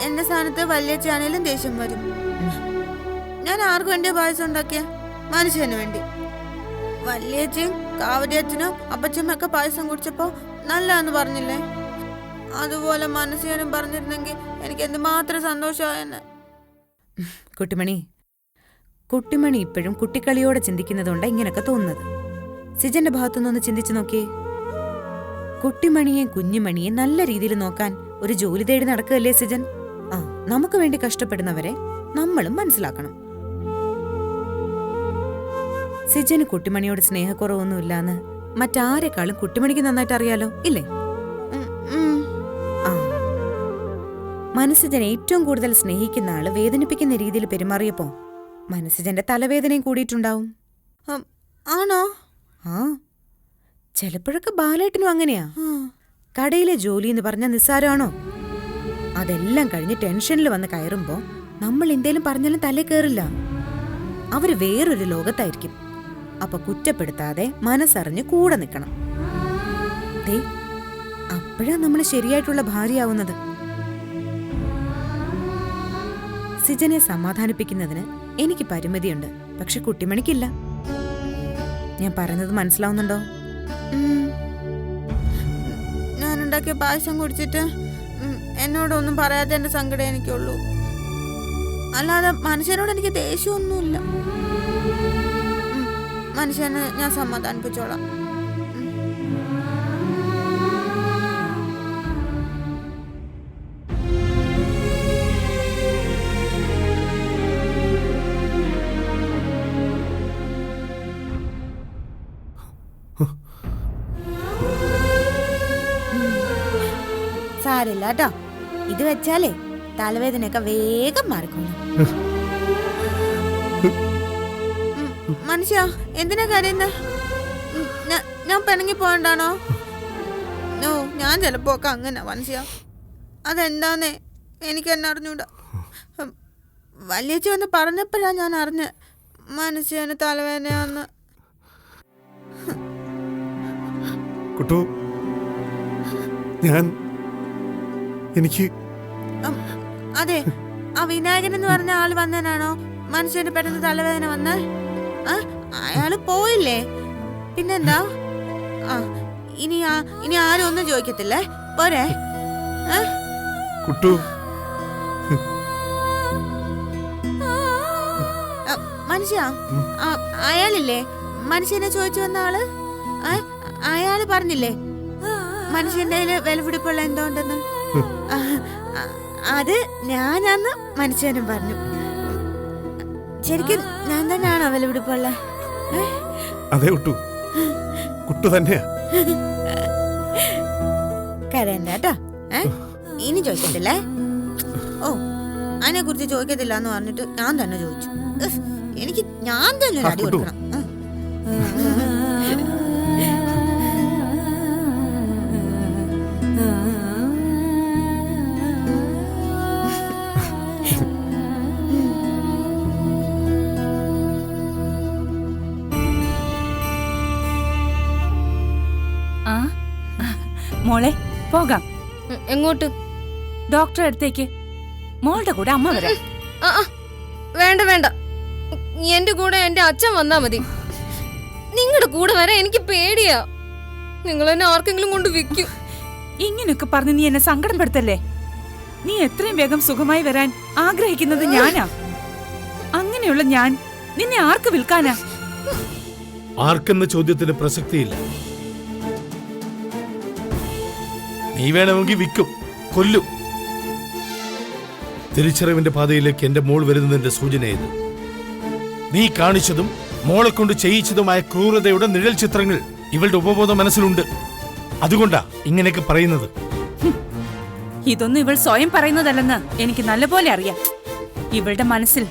എന്റെ സ്ഥാനത്ത് വല്യച്ഛാണേലും ദേഷ്യം വരും. ഞാൻ ആർക്കു വേണ്ടിയാ പായസം ഉണ്ടാക്കിയ? മനുഷ്യന് വേണ്ടി. വല്യച്ഛനും കാവടിയച്ഛനും അപ്പച്ചമ്മയൊക്കെ പായസം കുടിച്ചപ്പോ നല്ലതെന്ന് പറഞ്ഞില്ലേ? അതുപോലെ മനസ്സിനും പറഞ്ഞിരുന്നെങ്കിൽ എനിക്ക് എന്തുമാത്രം സന്തോഷമായെന്ന്. കുട്ടിമണി ഇപ്പോഴും കുട്ടിക്കളിയോടെ ചിന്തിക്കുന്നതുകൊണ്ടാണ് ഇങ്ങനൊക്കെ തോന്നുന്നത്. സിജന്റെ ഭാഗത്തുനിന്നൊന്ന് ചിന്തിച്ചു നോക്കിയേ. കുട്ടിമണിയെയും കുഞ്ഞുമണിയെയും നല്ല രീതിയിൽ നോക്കാൻ ഒരു ജോലി തേടി നടക്കുകയല്ലേ സിജൻ? നമുക്ക് വേണ്ടി കഷ്ടപ്പെടുന്നവരെ നമ്മളും മനസ്സിലാക്കണം. സിജന് കുട്ടിമണിയോട് സ്നേഹക്കുറവൊന്നുമില്ലാന്ന് മറ്റാരെക്കാളും കുട്ടിമണിക്ക് നന്നായിട്ട് അറിയാലോ, ഇല്ലേ? മനസ്സിജൻ ഏറ്റവും കൂടുതൽ സ്നേഹിക്കുന്ന ആള് വേദനിപ്പിക്കുന്ന രീതിയിൽ പെരുമാറിയപ്പോ മനസ്സിജന്റെ തലവേദനയും കൂടിയിട്ടുണ്ടാവും. ആണോ? ചിലപ്പോഴൊക്കെ ബാലേട്ടനും അങ്ങനെയാ. കടയിലെ ജോലി എന്ന് പറഞ്ഞാൽ നിസ്സാരമാണോ? അതെല്ലാം കഴിഞ്ഞ് ടെൻഷനിൽ വന്ന് കയറുമ്പോ നമ്മൾ എന്തേലും പറഞ്ഞാലും തലേ കയറില്ല. അവര് വേറൊരു ലോകത്തായിരിക്കും. അപ്പൊ കുറ്റപ്പെടുത്താതെ മനസ്സറിഞ്ഞ് കൂടെ നിൽക്കണം. അപ്പോഴാ നമ്മൾ ശരിയായിട്ടുള്ള ഭാര്യയാവുന്നത്. സിജനെ സമാധാനിപ്പിക്കുന്നതിന് എനിക്ക് പരിമിതിയുണ്ട്, പക്ഷെ കുട്ടിമണിക്കില്ല. ഞാൻ പറയുന്നത് മനസ്സിലാവുന്നുണ്ടോ? ഞാനുണ്ടാക്കിയ പായസം കുടിച്ചിട്ട് എന്നോടൊന്നും പറയാതെ എന്റെ സങ്കടം എനിക്കുള്ളൂ. അല്ലാതെ മനുഷ്യനോട് എനിക്ക് ദേഷ്യമൊന്നുമില്ല. മനുഷ്യനെ ഞാൻ സമാധാനിപ്പിച്ചോളാം. സാരില്ല കേട്ടോ, ഇത് വെച്ചാലേ തലവേദനയൊക്കെ വേഗം മാറിക്കോളും. മനുഷ്യ, എന്തിനാ കരയുന്ന? ഞാൻ പിണങ്ങി പോകണ്ടാണോ? നോ, ഞാൻ ചിലപ്പോ ഒക്കെ അങ്ങനെ മനുഷ്യ. അതെന്താന്നേ എനിക്ക് എന്നെ അറിഞ്ഞൂടാ. വല്യച്ഛ വന്ന് പറഞ്ഞപ്പോഴാ ഞാൻ അറിഞ്ഞ മനുഷ്യന് തലവേദനയാന്ന്. കുട്ടു, എനിക്ക് അതെ, ആ വിനായകൻ എന്ന് പറഞ്ഞ ആള് വന്നതിനാണോ മനുഷ്യന് പെട്ടെന്ന് തലവേദന വന്ന്? അയാള് പോയില്ലേ? പിന്നെന്താ? ഇനി ആരും ഒന്നും ചോദിക്കത്തില്ലേ? പോരെ? കുട്ടു, മനുഷ്യ, അയാളില്ലേ മനുഷ്യനെ ചോദിച്ചു വന്ന ആള്? അയാള് പറഞ്ഞില്ലേ മനുഷ്യന്റെ വിലപിടിപ്പുള്ള എന്തോ ഉണ്ടെന്ന്? അത് ഞാനന്ന് മനുഷ്യനും പറഞ്ഞു. ശരിക്കും ഞാൻ തന്നെയാണോ വിലപിടിപ്പുള്ള? അതെ കുട്ടു, കുട്ടു തന്നെയാ. കരയണ്ട കേട്ടോ. ഇനി ചോദിക്കത്തില്ലേ? ഓ, അതിനെ കുറിച്ച് ചോദിക്കത്തില്ല എന്ന് പറഞ്ഞിട്ട് ഞാൻ തന്നെ ചോദിച്ചു. എനിക്ക് ഞാൻ തന്നെ ഒരു അടി കൊടുക്കണം. മോളെ പോകാം. എങ്ങോട്ട്? ഡോക്ടറെ അടുത്തേക്ക്. മോളുടെ കൂടെ അമ്മ വരാം. വേണ്ട വേണ്ട, എന്റെ കൂടെ എന്റെ അച്ഛൻ വന്നാ മതി. നിങ്ങളുടെ കൂടെ വരാൻ എനിക്ക് പേടിയാ. നിങ്ങൾ എന്നെ ആർക്കെങ്കിലും കൊണ്ട് വിൽക്കും. ഇങ്ങനെയൊക്കെ പറഞ്ഞ് നീ എന്നെ സങ്കടപ്പെടുത്തല്ലേ? നീ എത്രയും വേഗം സുഖമായി വരാൻ ആഗ്രഹിക്കുന്നത് ഞാനാ. അങ്ങനെയുള്ള ഞാൻ നിന്നെ ആർക്ക് വിൽക്കാനാ? ആർക്കെന്ന ചോദ്യത്തിന് പ്രസക്തിയില്ല. നീ വേണമെങ്കിൽ വിൽക്കും, കൊല്ലും. തിരിച്ചറിവിന്റെ പാതയിലേക്ക് എന്റെ മോൾ വരുന്നതിന്റെ സൂചനയത്. നീ കാണിച്ചതും മോളെ കൊണ്ട് ചെയ്യിച്ചതുമായ ക്രൂരതയുടെ നിഴൽ ചിത്രങ്ങൾ ഇവളുടെ ഉപബോധ മനസ്സിലുണ്ട്. അതുകൊണ്ടാ ഇങ്ങനെയൊക്കെ പറയുന്നത്. ഇതൊന്നും ഇവൾ സ്വയം പറയുന്നതല്ലെന്ന് എനിക്ക് നല്ലപോലെ അറിയാം. ഇവളുടെ മനസ്സിൽ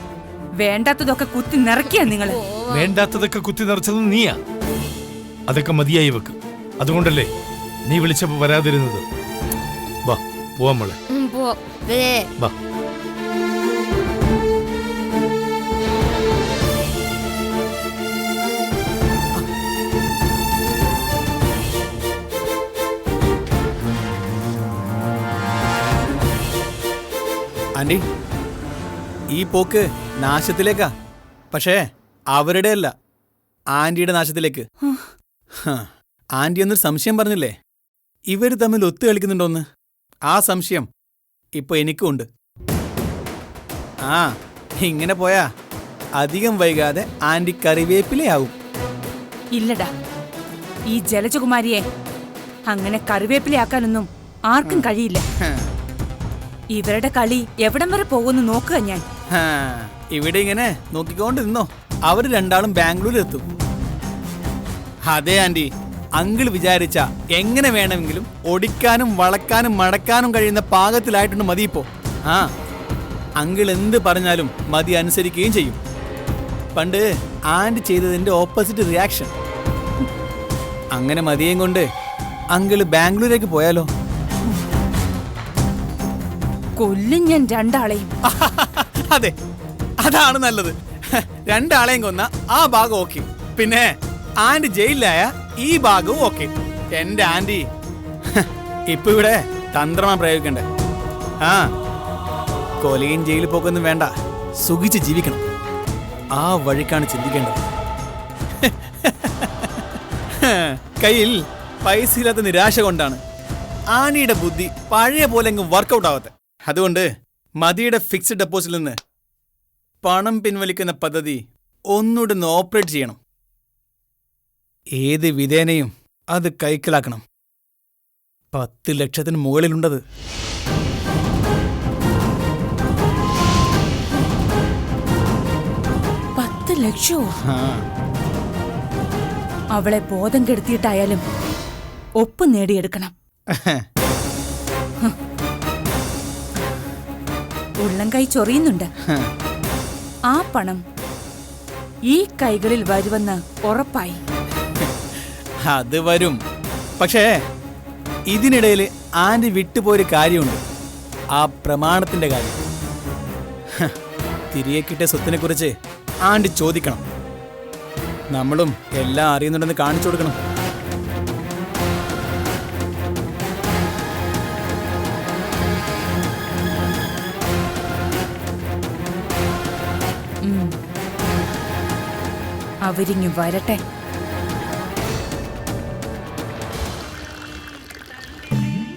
വേണ്ടാത്തതൊക്കെ കുത്തി നിറയ്ക്കുക നിങ്ങള്. വേണ്ടാത്തതൊക്കെ കുത്തി നിറച്ചത് നീയാ. അതൊക്കെ മതിയായി വെക്ക്. അതുകൊണ്ടല്ലേ നീ വിളിച്ചപ്പോ വരാതിരുന്നത്. വാ പോവാം മോളെ, വാ. ആന്റി, ഈ പോക്ക് നാശത്തിലേക്കാ. പക്ഷേ അവരുടെ അല്ല, ആന്റിയുടെ നാശത്തിലേക്ക്. ആന്റി എന്നൊരു സംശയം പറഞ്ഞില്ലേ, ഇവര് തമ്മിൽ ഒത്തു കളിക്കുന്നുണ്ടോന്ന്? ആ സംശയം ഇപ്പൊ എനിക്കും ഉണ്ട്. ആ, ഇങ്ങനെ പോയാ അധികം വൈകാതെ ആന്റി കറിവേപ്പിലയാവും. ഇല്ലടാ, ഈ ജലജകുമാരിയെ അങ്ങനെ കറിവേപ്പിലയാക്കാനൊന്നും ആർക്കും കഴിയില്ല. ഇവരുടെ കളി എവിടം വരെ പോകുന്നു നോക്കുക ഞാൻ. ഇവിടെ ഇങ്ങനെ നോക്കിക്കൊണ്ട് നിന്നോ, അവര് രണ്ടാളും ബാംഗ്ലൂരിലെത്തും. അതെ ആന്റി, അങ്കിൾ വിചാരിച്ച എങ്ങനെ വേണമെങ്കിലും ഒടിക്കാനും വളക്കാനും മടക്കാനും കഴിയുന്ന പാകത്തിലായിട്ടുണ്ട് മതി ഇപ്പോ. ആ, അങ്കിൾ എന്ത് പറഞ്ഞാലും മതി അനുസരിക്കുകയും ചെയ്യും. പണ്ട് ആന്റി ചെയ്തതിന്റെ ഓപ്പോസിറ്റ് റിയാക്ഷൻ. അങ്ങനെ മതിയേം കൊണ്ട് അങ്കിള് ബാംഗ്ലൂരേക്ക് പോയാലോ? കൊല്ലും ഞാൻ രണ്ടാളെയും. അതെ, അതാണ് നല്ലത്. രണ്ടാളെയും കൊന്ന ആ ഭാഗം ഓക്കെ, പിന്നെ ആന്റി ജയിലിലായ ഈ ഭാഗവും ഓക്കെ. എന്റെ ആന്റി ഇപ്പൊ ഇവിടെ തന്ത്രമാ പ്രയോഗിക്കണ്ടേ. ആ, കൊലയും ജയിലിൽ പോക്കൊന്നും വേണ്ട, സുഖിച്ച് ജീവിക്കണം. ആ വഴിക്കാണ് ചിന്തിക്കേണ്ടത്. കയ്യിൽ പൈസ ഇല്ലാത്ത നിരാശ കൊണ്ടാണ് ആനിയുടെ ബുദ്ധി പഴയ പോലെ അങ്ങ് വർക്കൗട്ട് ആവത്തെ. അതുകൊണ്ട് മതിയുടെ ഫിക്സ്ഡ് ഡെപ്പോസിറ്റിൽ നിന്ന് പണം പിൻവലിക്കുന്ന പദ്ധതി ഒന്നുകൂടെ ഓപ്പറേറ്റ് ചെയ്യണം. ഏത് വിധേനയും അത് കൈക്കലാക്കണം. 10 ലക്ഷത്തിന് മുകളിലുണ്ടത്. ലക്ഷമോ? അവളെ ബോധം കെടുത്തിയിട്ടായാലും ഒപ്പ് നേടിയെടുക്കണം. ഉള്ളം കൈ ചൊറിയുന്നുണ്ട്. ആ പണം ഈ കൈകളിൽ വരുമെന്ന് ഉറപ്പായി. അത് വരും. പക്ഷേ ഇതിനിടയിൽ ആന്റി വിട്ടുപോയൊരു കാര്യമുണ്ട്, ആ പ്രമാണത്തിന്റെ കാര്യം. തിരികെ കിട്ടിയ സ്വത്തിനെ കുറിച്ച് ആന്റി ചോദിക്കണം. നമ്മളും എല്ലാം അറിയുന്നുണ്ടെന്ന് കാണിച്ചു കൊടുക്കണം. അവരിങ്ങു വരട്ടെ.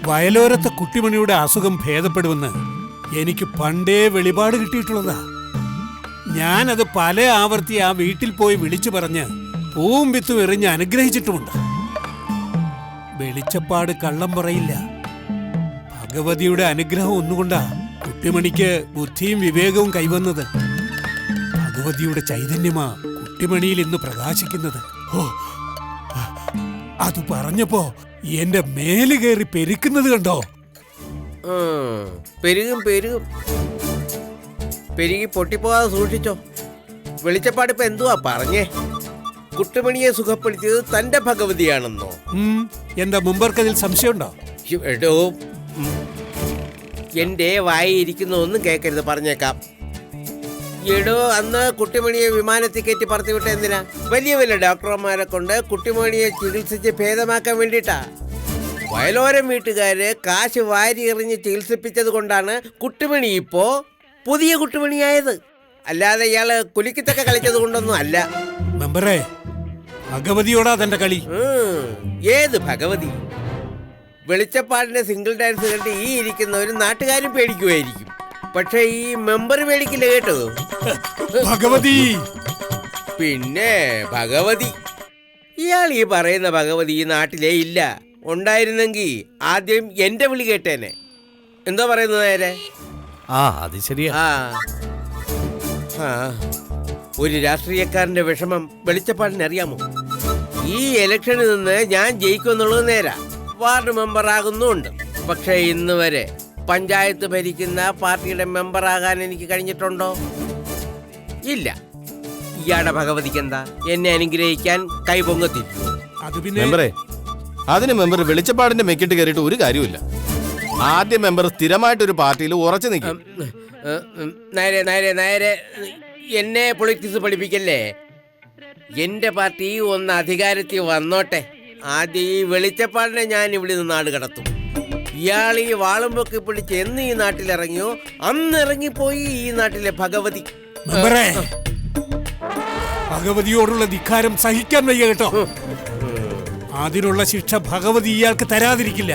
വയലോരത്തെ കുട്ടിമണിയുടെ അസുഖം ഭേദപ്പെടുമെന്ന് എനിക്ക് പണ്ടേ വെളിപാട് കിട്ടിയിട്ടുള്ളതാ. ഞാനത് പല ആവർത്തി ആ വീട്ടിൽ പോയി വിളിച്ചു പറഞ്ഞ് പൂവും വിത്തും എറിഞ്ഞ് അനുഗ്രഹിച്ചിട്ടുമുണ്ട്. വെളിച്ചപ്പാട് കള്ളം പറയില്ല. ഭഗവതിയുടെ അനുഗ്രഹം ഒന്നുകൊണ്ടാ കുട്ടിമണിക്ക് ബുദ്ധിയും വിവേകവും കൈവന്നത്. ഭഗവതിയുടെ ചൈതന്യമാ കുട്ടിമണിയിൽ ഇന്ന് പ്രകാശിക്കുന്നത്. ഓ, അത് പറഞ്ഞപ്പോ എന്റെ മേല് കയറി പെരുക്കുന്നത് കണ്ടോ? പെരുകും പെരുകും, പെരുകി പൊട്ടിപ്പോവാതെ സൂക്ഷിച്ചോ. വെളിച്ചപ്പാടിപ്പോ എന്തുവാ പറഞ്ഞേ? കുട്ടിമണിയെ സുഖപ്പെടുത്തിയത് തന്റെ ഭഗവതിയാണെന്നോ? എന്റെ മുമ്പർക്കതിൽ സംശയമുണ്ടോ? എടോ, എന്റെ വായിരിക്കുന്ന ഒന്നും കേൾക്കരുത്, പറഞ്ഞേക്കാം. എടോ, അന്ന് കുട്ടിമണിയെ വിമാനത്തിൽ കയറ്റി പറത്തിവിട്ട എന്തിനാ? വലിയ വലിയ ഡോക്ടർമാരെ കൊണ്ട് കുട്ടിമണിയെ ചികിത്സിച്ച് ഭേദമാക്കാൻ വേണ്ടിയിട്ടാ. വയലോരം വീട്ടുകാര് കാശ് വാരി എറിഞ്ഞ് ചികിത്സിപ്പിച്ചത് കൊണ്ടാണ് കുട്ടിമണി ഇപ്പോ പുതിയ കുട്ടിമണിയായത്. അല്ലാതെ ഇയാള് കുലിക്കത്തൊക്കെ കളിച്ചത് കൊണ്ടൊന്നും അല്ല. മെമ്പറേ, ഭഗവതിയോടാ തന്റെ കളി. ഏത് ഭഗവതി? വെളിച്ചപ്പാടിന്റെ സിംഗിൾ ഡാൻസ് കണ്ട് ഈ ഇരിക്കുന്നവര് നാട്ടുകാരും പേടിക്കുമായിരിക്കും. പക്ഷെ ഈ മെമ്പർ പേടിക്കില്ല കേട്ടോ. ഭഗവതി, പിന്നെ ഭഗവതി, ഇയാൾ ഈ പറയുന്ന ഭഗവതി ഈ നാട്ടിലേ ഇല്ല. ഉണ്ടായിരുന്നെങ്കിൽ ആദ്യം എന്റെ വിളി കേട്ടേനെ. എന്തോ പറയുന്നത് നേരെ? അത് ശരിയാ. ഒരു രാഷ്ട്രീയക്കാരന്റെ വിഷമം വെളിച്ചപ്പാടിന് അറിയാമോ? ഈ ഇലക്ഷനിൽ നിന്ന് ഞാൻ ജയിക്കുമെന്നുള്ളത് നേരാ. വാർഡ് മെമ്പർ ആകുന്നുണ്ട്. പക്ഷെ ഇന്ന് വരെ പഞ്ചായത്ത് ഭരിക്കുന്ന പാർട്ടിയുടെ മെമ്പറാകാൻ എനിക്ക് കഴിഞ്ഞിട്ടുണ്ടോ? ഇല്ല. ഇയാളുടെ ഭഗവതിക്ക് എന്താ എന്നെ അനുഗ്രഹിക്കാൻ കൈപൊങ്ങത്തില്ല. മെമ്പറേ, അതിന് മെമ്പർ വെളിച്ചപ്പാടിന്റെ മെക്കിട്ട് കയറിയിട്ട് ഒരു കാര്യമില്ല. ആദ്യ മെമ്പർ സ്ഥിരമായിട്ടൊരു പാർട്ടിയിൽ ഉറച്ചു നിൽക്കും. നേരെ നേരെ നേരെ എന്നെ പൊളിറ്റിക്സ് പഠിപ്പിക്കല്ലേ. എന്റെ പാർട്ടി ഒന്ന് അധികാരത്തിൽ വന്നോട്ടെ. ആദ്യം ഈ വെളിച്ചപ്പാടിനെ ഞാൻ ഇവിടെ നിന്ന് നാട് കടത്തും. ഇയാൾ ഈ വാളും പൊക്കി പിടിച്ച് എന്ന് ഈ നാട്ടിലിറങ്ങിയോ അന്ന് ഇറങ്ങിപ്പോയി ഈ നാട്ടിലെ ഭഗവതി. ഭഗവതിയോടുള്ള ധിക്കാരം സഹിക്കാൻ വയ്യ കേട്ടോ. അതിനുള്ള ശിക്ഷ ഭഗവതി ഇയാൾക്ക് തരാതിരിക്കില്ല.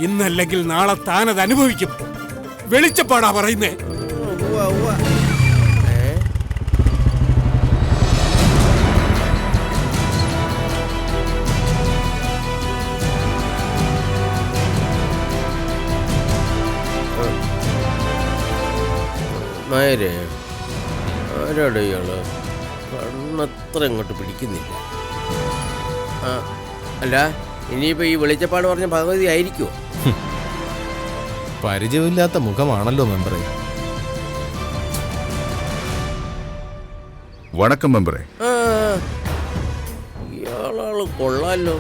ഇന്നല്ലെങ്കിൽ നാളെ താനത് അനുഭവിക്കും. വെളിച്ചപ്പാടാ പറയുന്നേ. നായരെ, ആരാടെ ഇയാള്? കണ്ണത്ര ഇങ്ങോട്ട് പിടിക്കുന്നില്ല. അല്ല, ഇനിയിപ്പോ ഈ വെളിച്ചപ്പാട് പറഞ്ഞ ഭഗവതി ആയിരിക്കുമോ? പരിചയമില്ലാത്ത മുഖമാണല്ലോ മെമ്പറെ. വണക്കം മെമ്പറെ. ഇയാളാള് കൊള്ളാലോ.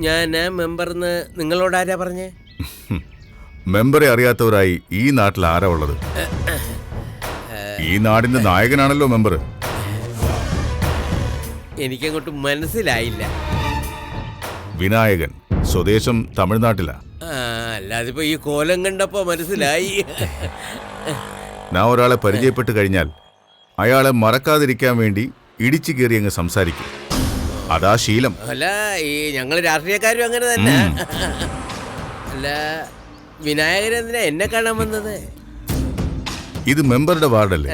ഞാൻ മെമ്പർന്ന് നിങ്ങളോട് ആരാ പറഞ്ഞേ? മെമ്പറെ അറിയാത്തവരായി ഈ നാട്ടിൽ ആരാ ഉള്ളത്? ഈ നാടിന്റെ നായകനാണല്ലോ മെമ്പർ. എനിക്കങ്ങോട്ട് മനസ്സിലായില്ല. വിനായകൻ, സ്വദേശം തമിഴ്നാട്ടിലാ. അല്ലാതിപ്പോ ഈ കോലം കണ്ടപ്പോ മനസ്സിലായി. ഞാൻ ഒരാളെ പരിചയപ്പെട്ട് കഴിഞ്ഞാൽ അയാളെ മറക്കാതിരിക്കാൻ വേണ്ടി ഇടിച്ചു കയറി അങ്ങ് സംസാരിക്കും. അതാ ശീലം. അല്ല, ഈ ഞങ്ങള് രാഷ്ട്രീയക്കാരും അങ്ങനെ തന്നെ. അല്ല, വിനായകൻ എന്തിനാ എന്നെ കാണാൻ വന്നത്? ഇത് മെമ്പറുടെ വാർഡല്ലേ?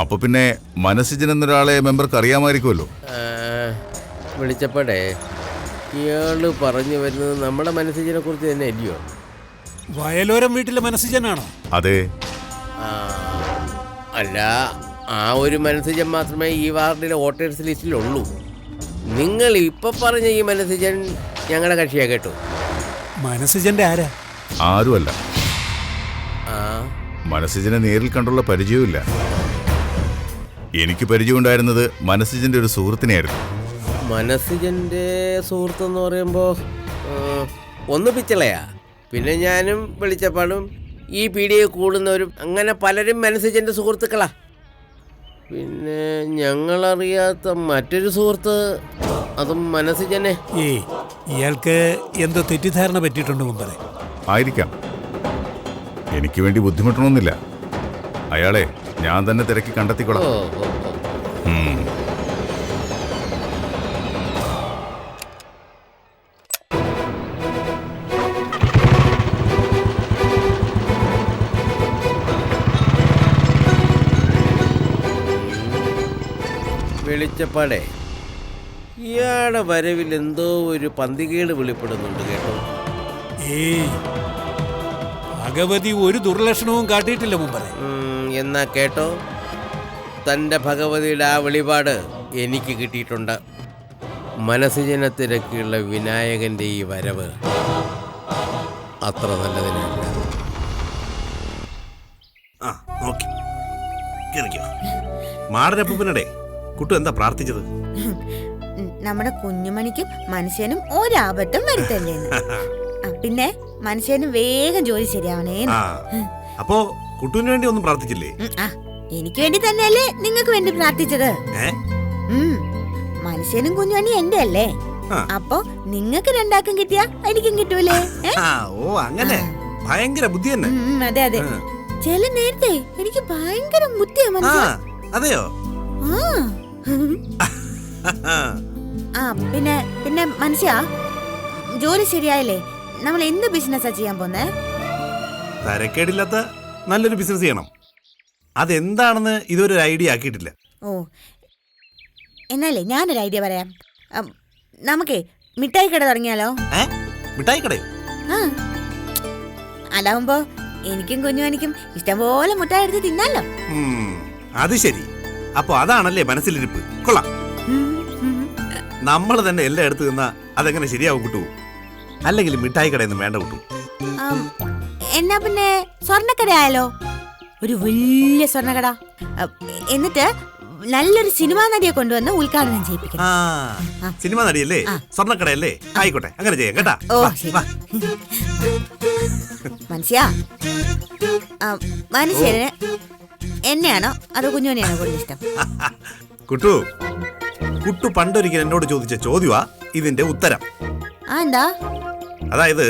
അപ്പൊ പിന്നെ മനസ്സിജൻ എന്നൊരാളെ മെമ്പർക്ക് അറിയാമായിരിക്കുമല്ലോ. വിളിച്ചപ്പോഴേ ഇയാള് പറഞ്ഞു വരുന്നത് നമ്മുടെ മനസ്സിജനെ കുറിച്ച് തന്നെ അല്ലയോ? വയലോരം വീട്ടിലെ മനസ്സിജനാണോ? അതെ. അല്ല, ആ ഒരു മനസ്സിജൻ മാത്രമേ ഈ വാർഡിലെ വോട്ടേഴ്സ് ലിസ്റ്റിലുള്ളൂ. നിങ്ങൾ ഇപ്പൊ പറഞ്ഞ ഈ മനസ്സിജൻ ഞങ്ങളുടെ കക്ഷിയാ കേട്ടോ. മനസ്സിജന്റെ ആരാ? ആരുമല്ല. മനസ്സിജനെ നേരിൽ കണ്ടുള്ള പരിചയമില്ല. എനിക്ക് പരിചയമുണ്ടായിരുന്നത് മനസ്സിജന്റെ ഒരു സുഹൃത്തിനെയായിരുന്നു. മനസ്സിജന്റെ സുഹൃത്തെന്ന് പറയുമ്പോ ഒന്ന് പിച്ചളയാ. പിന്നെ ഞാനും വെളിച്ചപ്പാടും ഈ പീടിയെ കൂടുന്നവരും അങ്ങനെ പലരും മനസ്സിജന്റെ സുഹൃത്തുക്കളാ. പിന്നെ ഞങ്ങളറിയാത്ത മറ്റൊരു സുഹൃത്ത്, അതും മനസ്സിജനെ. ഇയാൾക്ക് എന്തോ തെറ്റിദ്ധാരണ പറ്റിയിട്ടുണ്ട് മുമ്പേ. ആയിരിക്കാം. എനിക്ക് വേണ്ടി ബുദ്ധിമുട്ടണമെന്നില്ല. അയാളെ ഞാൻ തന്നെ തിരക്കി കണ്ടെത്തിക്കൊള്ളാം. വെളിച്ചപ്പാടേ, ഇയാളുടെ വരവിൽ എന്തോ ഒരു പന്തികേട് വെളിപ്പെടുന്നുണ്ട് കേട്ടോ. ഭഗവതി ഒരു ദുർലക്ഷണവും കാട്ടിയിട്ടില്ല മുമ്പേ. എന്നാ കേട്ടോ, തൻ്റെ ഭഗവതിയുടെ ആ വെളിപാട് എനിക്ക് കിട്ടിയിട്ടുണ്ട്. മനസ്സിജനത്തിരക്കുള്ള വിനായകന്റെ ഈ വരവ് അത്ര നല്ലതിനല്ല. മാടനപ്പൂപ്പനടെ കുട്ടു എന്താ പ്രാർത്ഥിച്ചത്? നമ്മുടെ കുഞ്ഞുമണിക്കും മനുഷ്യനും ഒരാപത്തും വരുത്തല്ലേ. പിന്നെ മനുഷ്യനും വേഗം ജോലി ശരിയാവണേ. അപ്പോ കുട്ടുവിന് വേണ്ടി ഒന്നും പ്രാർത്ഥിച്ചില്ലേ? എനിക്ക് വേണ്ടി തന്നെയല്ലേ നിങ്ങൾക്ക് വേണ്ടി പ്രാർത്ഥിച്ചത്. മനുഷ്യനും കുഞ്ഞുമണി എന്റെ അല്ലേ. അപ്പൊ നിങ്ങൾക്ക് രണ്ടാക്കും കിട്ടിയാ എനിക്കും കിട്ടൂലേ? ഓ അങ്ങനെ ഭയങ്കര ബുദ്ധി തന്നെ. അതെ അതെ, ചില നേരത്തെ എനിക്ക് ഭയങ്കര ബുദ്ധിയാ മനസ്സിലാ. അതെയോ? ആ പിന്നെ പിന്നെ മനസ്സിലാ, ജോലി ശരിയായില്ലേ? നമ്മൾ എന്ത് ബിസിനസ്സാ ചെയ്യാൻ പോന്നേ? തരക്കേടില്ലാത്ത നല്ലൊരു ബിസിനസ് ചെയ്യണം. അതെന്താണെന്ന് ഇതൊരു ഐഡിയ ആക്കിയിട്ടില്ല. ഓ, എന്നാലേ ഞാനൊരു ഐഡിയ പറയാം. നമുക്കേ മിഠായി കട തുടങ്ങിയാലോ? മിഠായി കടയോ? ആ, അതാവുമ്പോ എനിക്കും കുഞ്ഞുമണിക്കും ഇഷ്ടംപോലെ മുട്ടായി എടുത്ത് തിന്നാലോ. അത് ശരി. അപ്പൊ അതാണല്ലേ മനസ്സിലിരിപ്പ്. കൊള്ളാം. നമ്മൾ തന്നെ എല്ലാം എടുത്തു തിന്നാ അതെങ്ങനെ ശരിയാവും കിട്ടൂ? അല്ലെങ്കിൽ മിഠായി കടയൊന്നും വേണ്ട കിട്ടൂ. എന്നാ പിന്നെ സ്വർണ്ണക്കട ആയാലോ? ഒരു വലിയ സ്വർണ്ണക്കട. എന്നിട്ട് നല്ലൊരു സിനിമാ നടിയെ കൊണ്ടുവന്ന് ഉദ്ഘാടനം ചെയ്യിപ്പിക്കണം. സിനിമാ നടിയല്ലേ? സ്വർണ്ണക്കടയല്ലേ? ആയിക്കോട്ടെ, അങ്ങനെ ചെയ്യാം കേട്ടാ. ഓ ശരി. മനസ്സിയാ, മനുഷ്യന് എന്നെയാണോ അതോ കുഞ്ഞുമണിയാണോ കൂടുതൽ ഇഷ്ടം? കുട്ടു കുട്ടു പണ്ടൊരിക്കൽ എന്നോട് ചോദിച്ച ചോദ്യമാ ഇതിന്റെ ഉത്തരം. എന്താ? അതായത്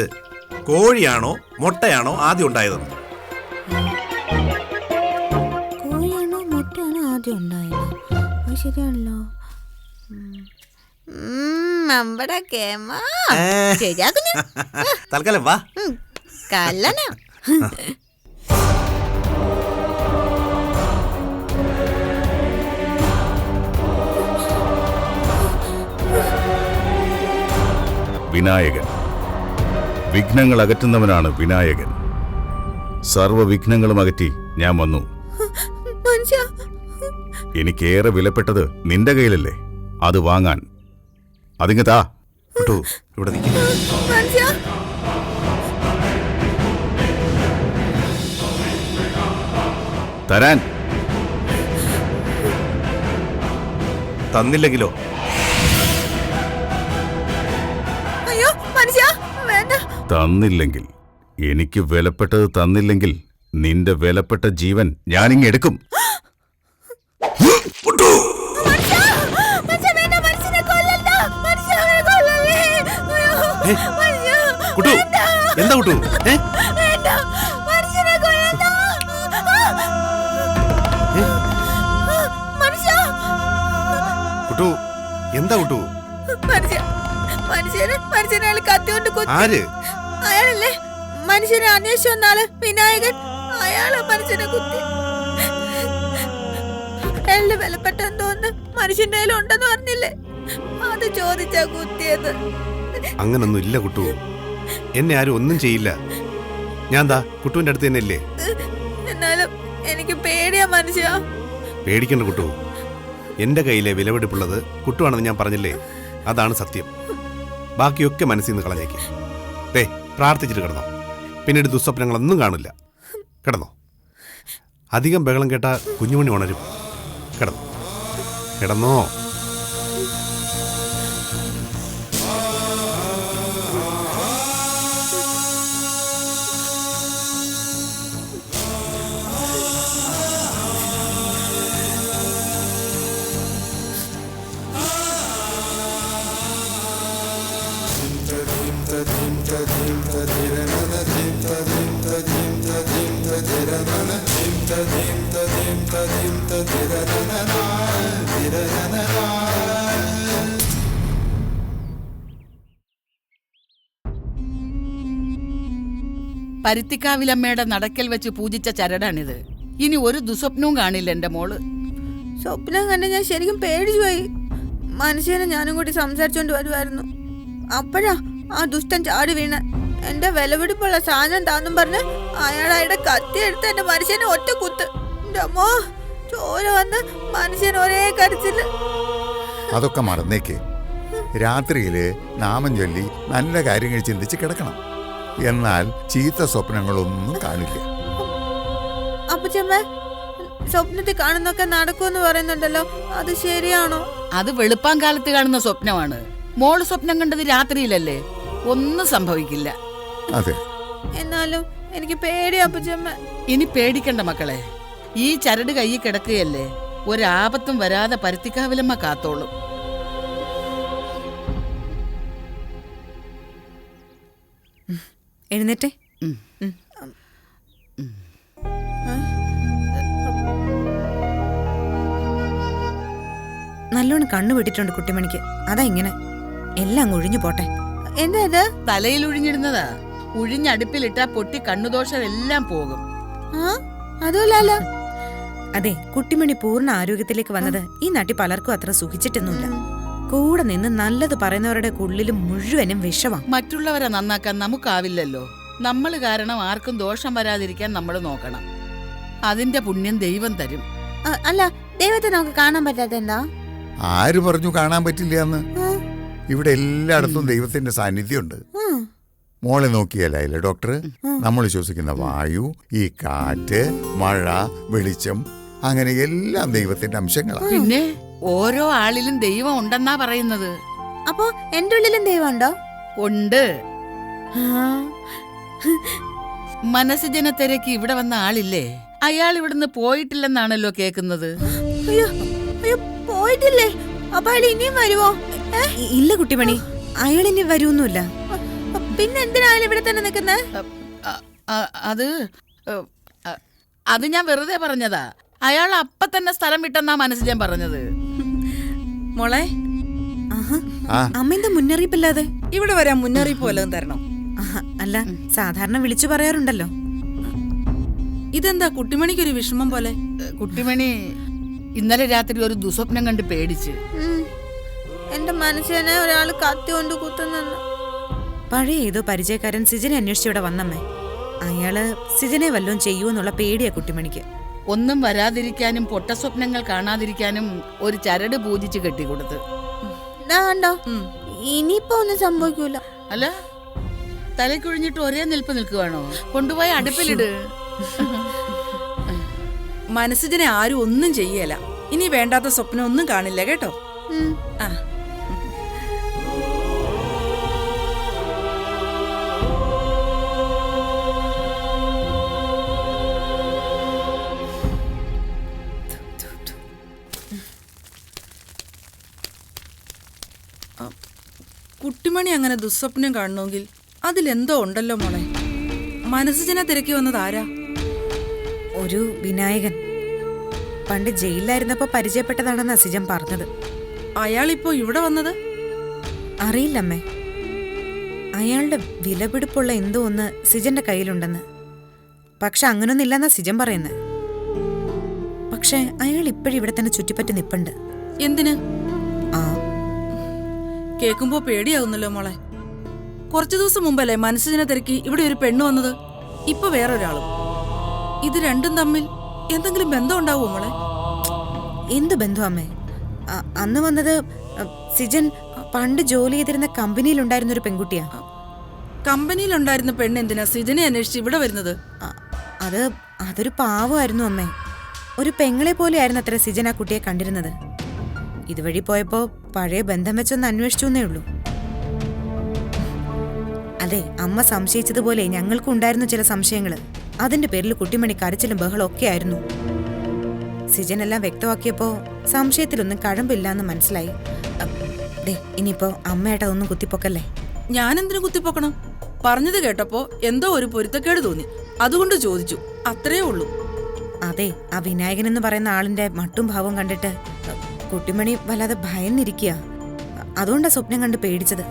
കോഴിയാണോ മുട്ടയാണോ ആദ്യം ഉണ്ടായതെന്ന്. കോഴിയാണോ മുട്ടയാണോ ആദ്യം ഉണ്ടായത്? അത് ശരിയാണല്ലോ. തൽക്കാലം വാ. കല്ലന. വിനായകൻ. വിഘ്നങ്ങൾ അകറ്റുന്നവനാണ് വിനായകൻ. സർവ്വ വിഘ്നങ്ങളും അകറ്റി ഞാൻ വന്നു. എനിക്കേറെ വിലപ്പെട്ടത് നിന്റെ കയ്യിലല്ലേ, അത് വാങ്ങാൻ. അതിങ്ങ് താ. ഇവിടെ തരാൻ. തന്നില്ലെങ്കിലോ? തന്നില്ലെങ്കിൽ, എനിക്ക് വിലപ്പെട്ടത് തന്നില്ലെങ്കിൽ നിന്റെ വിലപ്പെട്ട ജീവൻ ഞാനിങ് എടുക്കും. എന്താ കുട്ടു? കുട്ടു എന്താ കുട്ടു? മനുഷ്യനെ കത്തിയോണ്ട് ആര്? അയാളല്ലേ മനുഷ്യനെ അന്വേഷിച്ചു വന്നാള് വിനായകൻ. അയാളെ മനുഷ്യനെ കുത്തി. അയാളുടെ വിലപ്പെട്ട എന്തോന്ന് മനുഷ്യന്റെ കയ്യിൽ ഉണ്ടെന്ന് പറഞ്ഞില്ലേ, അത് ചോദിച്ചാ കുത്തിയത്. അങ്ങനൊന്നും ഇല്ല കുട്ടു. എന്നെ ആരും ഒന്നും ചെയ്യില്ല. ഞാൻ ദാ കുട്ടുവിന്റെ അടുത്ത് തന്നെ ഇല്ലേ. എന്നാലും എനിക്ക് പേടിയാ മനുഷ്യ. പേടിക്കണ്ട കുട്ടു. എന്റെ കയ്യിലെ വിലപിടിപ്പുള്ളത് കുട്ടുവാണെന്ന് ഞാൻ പറഞ്ഞില്ലേ, അതാണ് സത്യം. ബാക്കിയൊക്കെ മനസ്സിൽ നിന്ന് കളഞ്ഞേക്ക്. പ്രാർത്ഥിച്ചിട്ട് കിടന്നോ. പിന്നീട് ദുസ്വപ്നങ്ങളൊന്നും കാണില്ല. കിടന്നോ. അധികം ബഹളം കേട്ടാ കുഞ്ഞുമണി ഉണരും. കിടന്നോ, കിടന്നോ. പരുത്തിക്കാവിലമ്മയുടെ നടക്കൽ വെച്ച് പൂജിച്ച ചരടാണിത്. ഇനി ഒരു ദുസ്വപ്നവും കാണില്ല എന്റെ മോള്. സ്വപ്നം കണ്ട് ഞാൻ ശരിക്കും പേടിച്ചു പോയി. മനുഷ്യനെ ഞാനും കൂടി സംസാരിച്ചോണ്ട് വരുമായിരുന്നു. അപ്പോഴാ ആ ദുഷ്ടൻ ചാടി വീണ. എന്റെ വിലപിടിപ്പുള്ള സാധനം താന്നും പറഞ്ഞ് അയാളയുടെ കത്തി എടുത്ത് എന്റെ മനുഷ്യനെ ഒറ്റ കുത്ത്. എന്റെ അമ്മോ, ചോര വന്ന് മനുഷ്യൻ ഒരേ കരച്ചില്. അതൊക്കെ മറന്നേക്ക്. രാത്രിയില് നാമം ചൊല്ലി നല്ല കാര്യങ്ങൾ ചിന്തിച്ച് കിടക്കണം. എന്നാൽ ചീത്ത സ്വപ്നങ്ങളൊന്നും കാണില്ല. അപ്പച്ചമ്മ, സ്വപ്നത്തിൽ കാണുന്നൊക്കെ നടക്കുമെന്ന് പറയുന്നുണ്ടല്ലോ, അത് ശരിയാണോ? അത് വെളുപ്പാങ്കാലത്ത് കാണുന്ന സ്വപ്നമാണ്. മോള് സ്വപ്നം കണ്ടത് രാത്രിയിലല്ലേ, ഒന്നും സംഭവിക്കില്ല. അതെ. എന്നാലും എനിക്ക് പേടിയാ അപ്പച്ചമ്മ. ഇനി പേടിക്കണ്ട മക്കളെ. ഈ ചരട് കയ്യിൽ കിടക്കുകയല്ലേ, ഒരാപത്തും വരാതെ പരുത്തിക്കാവിലമ്മ കാത്തോളും. എഴുന്നേറ്റേ. നല്ലോണം കണ്ണു വിട്ടിട്ടുണ്ട് കുട്ടിമണിക്ക്. അതാ ഇങ്ങനെ എല്ലാം അങ്ങ് ഒഴിഞ്ഞു പോട്ടെ. എന്താ ഇത്? തലയിൽ ഒഴിഞ്ഞിടുന്നതാ. ഒഴിഞ്ഞടുപ്പിലിട്ടാ പൊട്ടി കണ്ണുദോഷം എല്ലാം പോകും. അതുമല്ല. അതെ, കുട്ടിമണി പൂർണ്ണ ആരോഗ്യത്തിലേക്ക് വന്നത് ഈ നാട്ടിൽ പലർക്കും അത്ര സുഖിച്ചിട്ടൊന്നുമില്ല. കൂടെ നിന്ന് നല്ലത് പറയുന്നവരുടെ ഉള്ളിലും മുഴുവനും വിഷമാണ്. മറ്റുള്ളവരെ നന്നാക്കാൻ നമുക്കാവില്ലല്ലോ. നമ്മൾ കാരണം ആർക്കും ദോഷം വരാതിരിക്കാൻ നമ്മൾ നോക്കണം. അതിന്റെ പുണ്യം ദൈവം തരും. അല്ല, ദൈവത്തെ നമുക്ക് കാണാൻ പറ്റാത്ത എന്താ? ആര് പറഞ്ഞു കാണാൻ പറ്റില്ല എന്ന്? ഇവിടെ എല്ലായിടത്തും ദൈവത്തിന്റെ സാന്നിധ്യമുണ്ട്. മോളെ നോക്കിയാലേ ഡോക്ടർ, നമ്മൾ ശ്വസിക്കുന്ന വായു, ഈ കാറ്റ്, മഴ, വെളിച്ചം, അങ്ങനെ എല്ലാം ദൈവത്തിന്റെ അംശങ്ങളാണ്. പിന്നെ ഓരോ ആളിലും ദൈവം ഉണ്ടെന്നാ പറയുന്നത്. അപ്പോ എന്റെ ഉള്ളിലും ദൈവം ഉണ്ടോ? ഉണ്ട്. മനസ്സുജന തിരക്ക് ഇവിടെ വന്ന ആളില്ലേ, അയാൾ ഇവിടുന്ന് പോയിട്ടില്ലെന്നാണല്ലോ കേക്കുന്നത്. അയ്യോ അയ്യോ, പോയിട്ടില്ലേ? അപ്പൊ അയാൾ ഇനിയും വരുവോ? ഇല്ല കുട്ടിമണി, അയാൾ ഇനി വരുമൊന്നുമില്ല. പിന്നെ എന്തിനാ അയാൾ ഇവിടെ തന്നെ നിൽക്കുന്നത്? അത് ഞാൻ വെറുതെ പറഞ്ഞതാ. അയാൾ അപ്പൊ തന്നെ സ്ഥലം വിട്ടെന്നാ മനസ്സുജൻ പറഞ്ഞത്. മോളെ, അമ്മ മുന്നറിയിപ്പില്ലാതെ ഇവിടെ വരാൻ മുന്നറിയിപ്പ് വല്ലതും തരണം. അല്ല, സാധാരണ വിളിച്ചു പറയാറുണ്ടല്ലോ. ഇതെന്താ കുട്ടിമണിക്കൊരു വിഷമം പോലെ? കുട്ടിമണി ഇന്നലെ രാത്രി ഒരു ദുസ്വപ്നം കണ്ട് പേടിച്ച്. എന്റെ മനസ്സിനെ ഒരാൾ കത്തി കൊണ്ട് കുത്തുന്നു. പഴയ ഏതോ പരിചയക്കാരൻ സിജനെ അന്വേഷിച്ച് ഇവിടെ വന്നമ്മേ. അയാള് സിജനെ വല്ലതും ചെയ്യൂന്നുള്ള പേടിയാ കുട്ടിമണിക്ക്. ഒന്നും വരാതിരിക്കാനും പൊട്ടസ്വപ്നങ്ങൾ കാണാതിരിക്കാനും ഒരു ചരട് പൂജിച്ച് കെട്ടിക്കൊടുത്ത്. കണ്ടോ, ഇനിയിപ്പോ ഒന്നും സംഭവിക്കൂല. അല്ല, തലക്കൊഴിഞ്ഞിട്ട് ഒരേ നിൽപ്പ് നിൽക്കുവാണോ? കൊണ്ടുപോയി അടുപ്പിലിട്. മനസ്സിനെ ആരും ഒന്നും ചെയ്യല. ഇനി വേണ്ടാത്ത സ്വപ്നം ഒന്നും കാണില്ല കേട്ടോ. കുട്ടിമണി അങ്ങനെ ദുസ്വപ്നം കാണണമെങ്കിൽ അതിലെന്തോ ഉണ്ടല്ലോ മോളെ. മനസ്സുജനെ തിരക്കി വന്നത് ആരാ? ഒരു വിനായകൻ. പണ്ട് ജയിലിലായിരുന്നപ്പോ പരിചയപ്പെട്ടതാണെന്ന് സിജൻ പറഞ്ഞത്. അയാളിപ്പോ ഇവിടെ വന്നത്? അറിയില്ലമ്മേ. അയാളുടെ വിലപിടിപ്പുള്ള എന്തോ ഒന്ന് സിജന്റെ കയ്യിലുണ്ടെന്ന്. പക്ഷെ അങ്ങനൊന്നില്ലെന്നാ സിജൻ പറയുന്നത്. പക്ഷെ അയാൾ ഇപ്പോഴും ഇവിടെ തന്നെ ചുറ്റിപ്പറ്റി നിപ്പുണ്ട്. എന്തിന്? കേൾക്കുമ്പോ പേടിയാവുന്നല്ലോ മോളെ. കുറച്ചു ദിവസം മുമ്പല്ലേ മനസ്സിനെ തിരക്കി ഇവിടെ ഒരു പെണ്ണ് വന്നത്. ഇപ്പൊ വേറൊരാളും. ഇത് രണ്ടും തമ്മിൽ എന്തെങ്കിലും ബന്ധം ഉണ്ടാവോ മോളെ? എന്ത് ബന്ധം അമ്മേ? അന്ന് വന്നത് സിജൻ പണ്ട് ജോലി ചെയ്തിരുന്ന കമ്പനിയിലുണ്ടായിരുന്ന ഒരു പെൺകുട്ടിയാ. കമ്പനിയിലുണ്ടായിരുന്ന പെണ്ണ് എന്തിനാ സിജനെ അന്വേഷിച്ച് ഇവിടെ വരുന്നത്? അതൊരു പാവമായിരുന്നു അമ്മേ. ഒരു പെങ്ങളെ പോലെയായിരുന്നു അത്ര സിജൻ ആ കുട്ടിയെ കണ്ടിരുന്നത്. ഇതുവഴി പോയപ്പോ പഴയ ബന്ധം വെച്ചൊന്ന് അന്വേഷിച്ചേ ഉള്ളൂ. അതെ, അമ്മ സംശയിച്ചതുപോലെ ഞങ്ങൾക്കും ഉണ്ടായിരുന്നു ചില സംശയങ്ങള്. അതിന്റെ പേരിൽ കുട്ടിമണി കരച്ചിലും ബഹളം ഒക്കെ ആയിരുന്നു. സിജൻ എല്ലാം വ്യക്തമാക്കിയപ്പോ സംശയത്തിലൊന്നും കഴമ്പില്ലാന്ന് മനസ്സിലായി. ഇനിയിപ്പോ അമ്മയായിട്ട് അതൊന്നും കുത്തിപ്പൊക്കല്ലേ. ഞാനെന്തിനു കുത്തിപ്പൊക്കണം? പറഞ്ഞത് കേട്ടപ്പോ എന്തോ ഒരു പൊരുത്തക്കേട് തോന്നി, അതുകൊണ്ട് ചോദിച്ചു, അത്രേ ഉള്ളൂ. അതെ, ആ വിനായകൻ എന്ന് പറയുന്ന ആളിന്റെ മട്ടും ഭാവവും കണ്ടിട്ട് കുട്ടിമണി വല്ലാതെ ഭയന്നിരിക്കുക. അതുകൊണ്ടാ സ്വപ്നം കണ്ട് പേടിച്ചത്.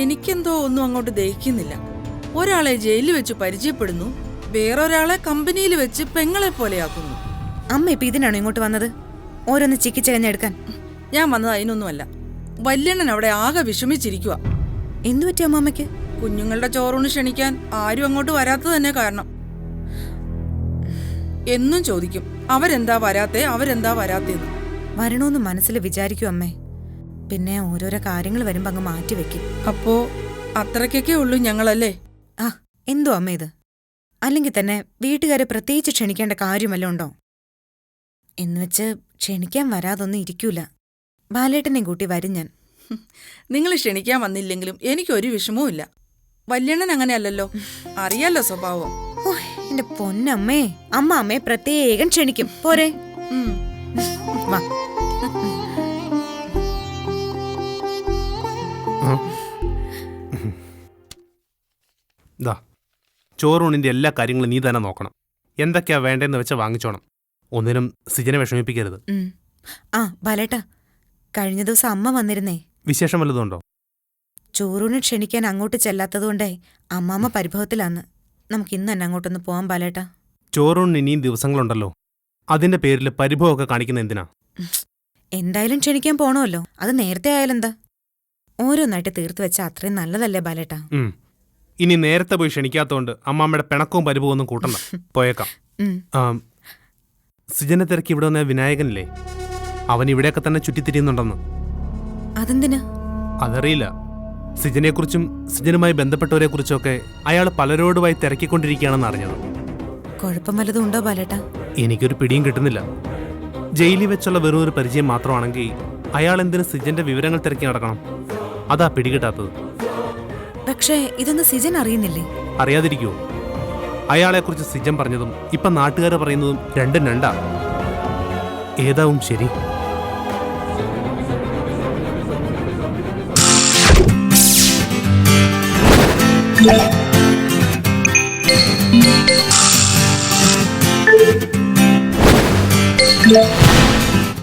എനിക്കെന്തോ ഒന്നും അങ്ങോട്ട് ദഹിക്കുന്നില്ല. ഒരാളെ ജയിലിൽ വെച്ച് പരിചയപ്പെടുന്നു, വേറൊരാളെ കമ്പനിയിൽ വെച്ച് പെങ്ങളെ പോലെയാക്കുന്നു. അമ്മ ഇപ്പൊ ഇതിനാണോ ഇങ്ങോട്ട് വന്നത്? ഓരോന്ന് ചിക്കിച്ചകഞ്ഞെടുക്കാൻ? ഞാൻ വന്നത് അതിനൊന്നുമല്ല. വല്യണ്ണൻ അവിടെ ആകെ വിഷമിച്ചിരിക്കുക. എന്തു പറ്റി അമ്മമ്മയ്ക്ക്? കുഞ്ഞുങ്ങളുടെ ചോറൂണ് ക്ഷണിക്കാൻ ആരും അങ്ങോട്ട് വരാത്തത് തന്നെ കാരണം. എന്നും ചോദിക്കും, അവരെന്താ വരാത്തേന്ന്. വരണോന്ന് മനസ്സിൽ വിചാരിക്കും അമ്മേ. പിന്നെ ഓരോരോ കാര്യങ്ങൾ വരുമ്പോ അങ്ങ് മാറ്റി വെക്കും. അപ്പോ അത്രയ്ക്കൊക്കെ ഉള്ളൂ ഞങ്ങളല്ലേ? എന്തോ അമ്മ ഇത്? അല്ലെങ്കിൽ തന്നെ വീട്ടുകാരെ പ്രത്യേകിച്ച് ക്ഷണിക്കേണ്ട കാര്യമല്ലോ ഉണ്ടോ? എന്നുവെച്ച് ക്ഷണിക്കാൻ വരാതൊന്നും ഇരിക്കൂല. ബാലേട്ടനെയും കൂട്ടി വരും ഞാൻ. നിങ്ങൾ ക്ഷണിക്കാൻ വന്നില്ലെങ്കിലും എനിക്കൊരു വിഷമവും ഇല്ല. വല്യണ്ണൻ അങ്ങനെയല്ലല്ലോ, അറിയാലോ സ്വഭാവം. എന്റെ പൊന്നമ്മേ, അമ്മ അമ്മയെ പ്രത്യേകം ക്ഷണിക്കും പോരെ? വാ. ചോറൂണിന്റെ എല്ലാ കാര്യങ്ങളും നീ തന്നെ നോക്കണം. എന്തൊക്കെയാ വേണ്ടെന്ന് വെച്ചാൽ വാങ്ങിച്ചോണം. ഒന്നിനും സിജനെ വിഷമിപ്പിക്കരുത്. ബാലേട്ടാ, കഴിഞ്ഞ ദിവസം അമ്മ വന്നിരുന്നേ. വിശേഷം വല്ലതുണ്ടോ? ചോറൂണ് ക്ഷണിക്കാൻ അങ്ങോട്ട് ചെല്ലാത്തതുകൊണ്ടേ അമ്മാമ്മ പരിഭവത്തിലാന്ന്. നമുക്ക് ഇന്ന് തന്നെ അങ്ങോട്ടൊന്ന് പോവാൻ ബാലേട്ടാ. ചോറൂണിന് ഇനിയും ദിവസങ്ങളുണ്ടല്ലോ. അതിന്റെ പേരിൽ പരിഭവമൊക്കെ കാണിക്കുന്ന എന്തിനാ? എന്തായാലും ക്ഷണിക്കാൻ പോണമല്ലോ. അത് നേരത്തെ ആയാലെന്താ? ഓരോന്നായിട്ട് തീർത്തു വെച്ചാൽ അത്രയും നല്ലതല്ലേ ബാലേട്ടാ? ഇനി നേരത്തെ പോയി ക്ഷണിക്കാത്തോണ്ട് അമ്മാമ്മയുടെ പിണക്കവും പരിഭവം ഒന്നും കൂട്ടണ്ട. പോയേക്കാം. സിജനെ തിരക്കി ഇവിടെ വന്ന വിനായകനില്ലേ, അവൻ ഇവിടെയൊക്കെ തന്നെ ചുറ്റിത്തിരിയുന്നുണ്ടെന്ന്. അതെന്തിനാ? അതറിയില്ല. സിജനെക്കുറിച്ചും സിജനുമായി ബന്ധപ്പെട്ടവരെ കുറിച്ചൊക്കെ അയാൾ പലരോടുമായി തിരക്കിക്കൊണ്ടിരിക്കുകയാണെന്ന് അറിഞ്ഞത്. കുഴപ്പം വല്ലതും ഉണ്ടോ ബാലേട്ടാ? എനിക്കൊരു പിടിയും കിട്ടുന്നില്ല. ജയിലിൽ വെച്ചുള്ള വെറും ഒരു പരിചയം മാത്രമാണെങ്കിൽ അയാൾ എന്തിനു സിജന്റെ വിവരങ്ങൾ തിരക്കി നടക്കണം? അതാ പിടികിട്ടാത്തത്. പക്ഷേ ഇതൊന്നും സിജൻ അറിയുന്നില്ലേ? അറിയാതിരിക്കുവോ? അയാളെക്കുറിച്ച് സിജൻ പറഞ്ഞതും ഇപ്പം നാട്ടുകാരെ പറയുന്നതും രണ്ടും രണ്ടാ. ഏതാവും ശരി? Yeah.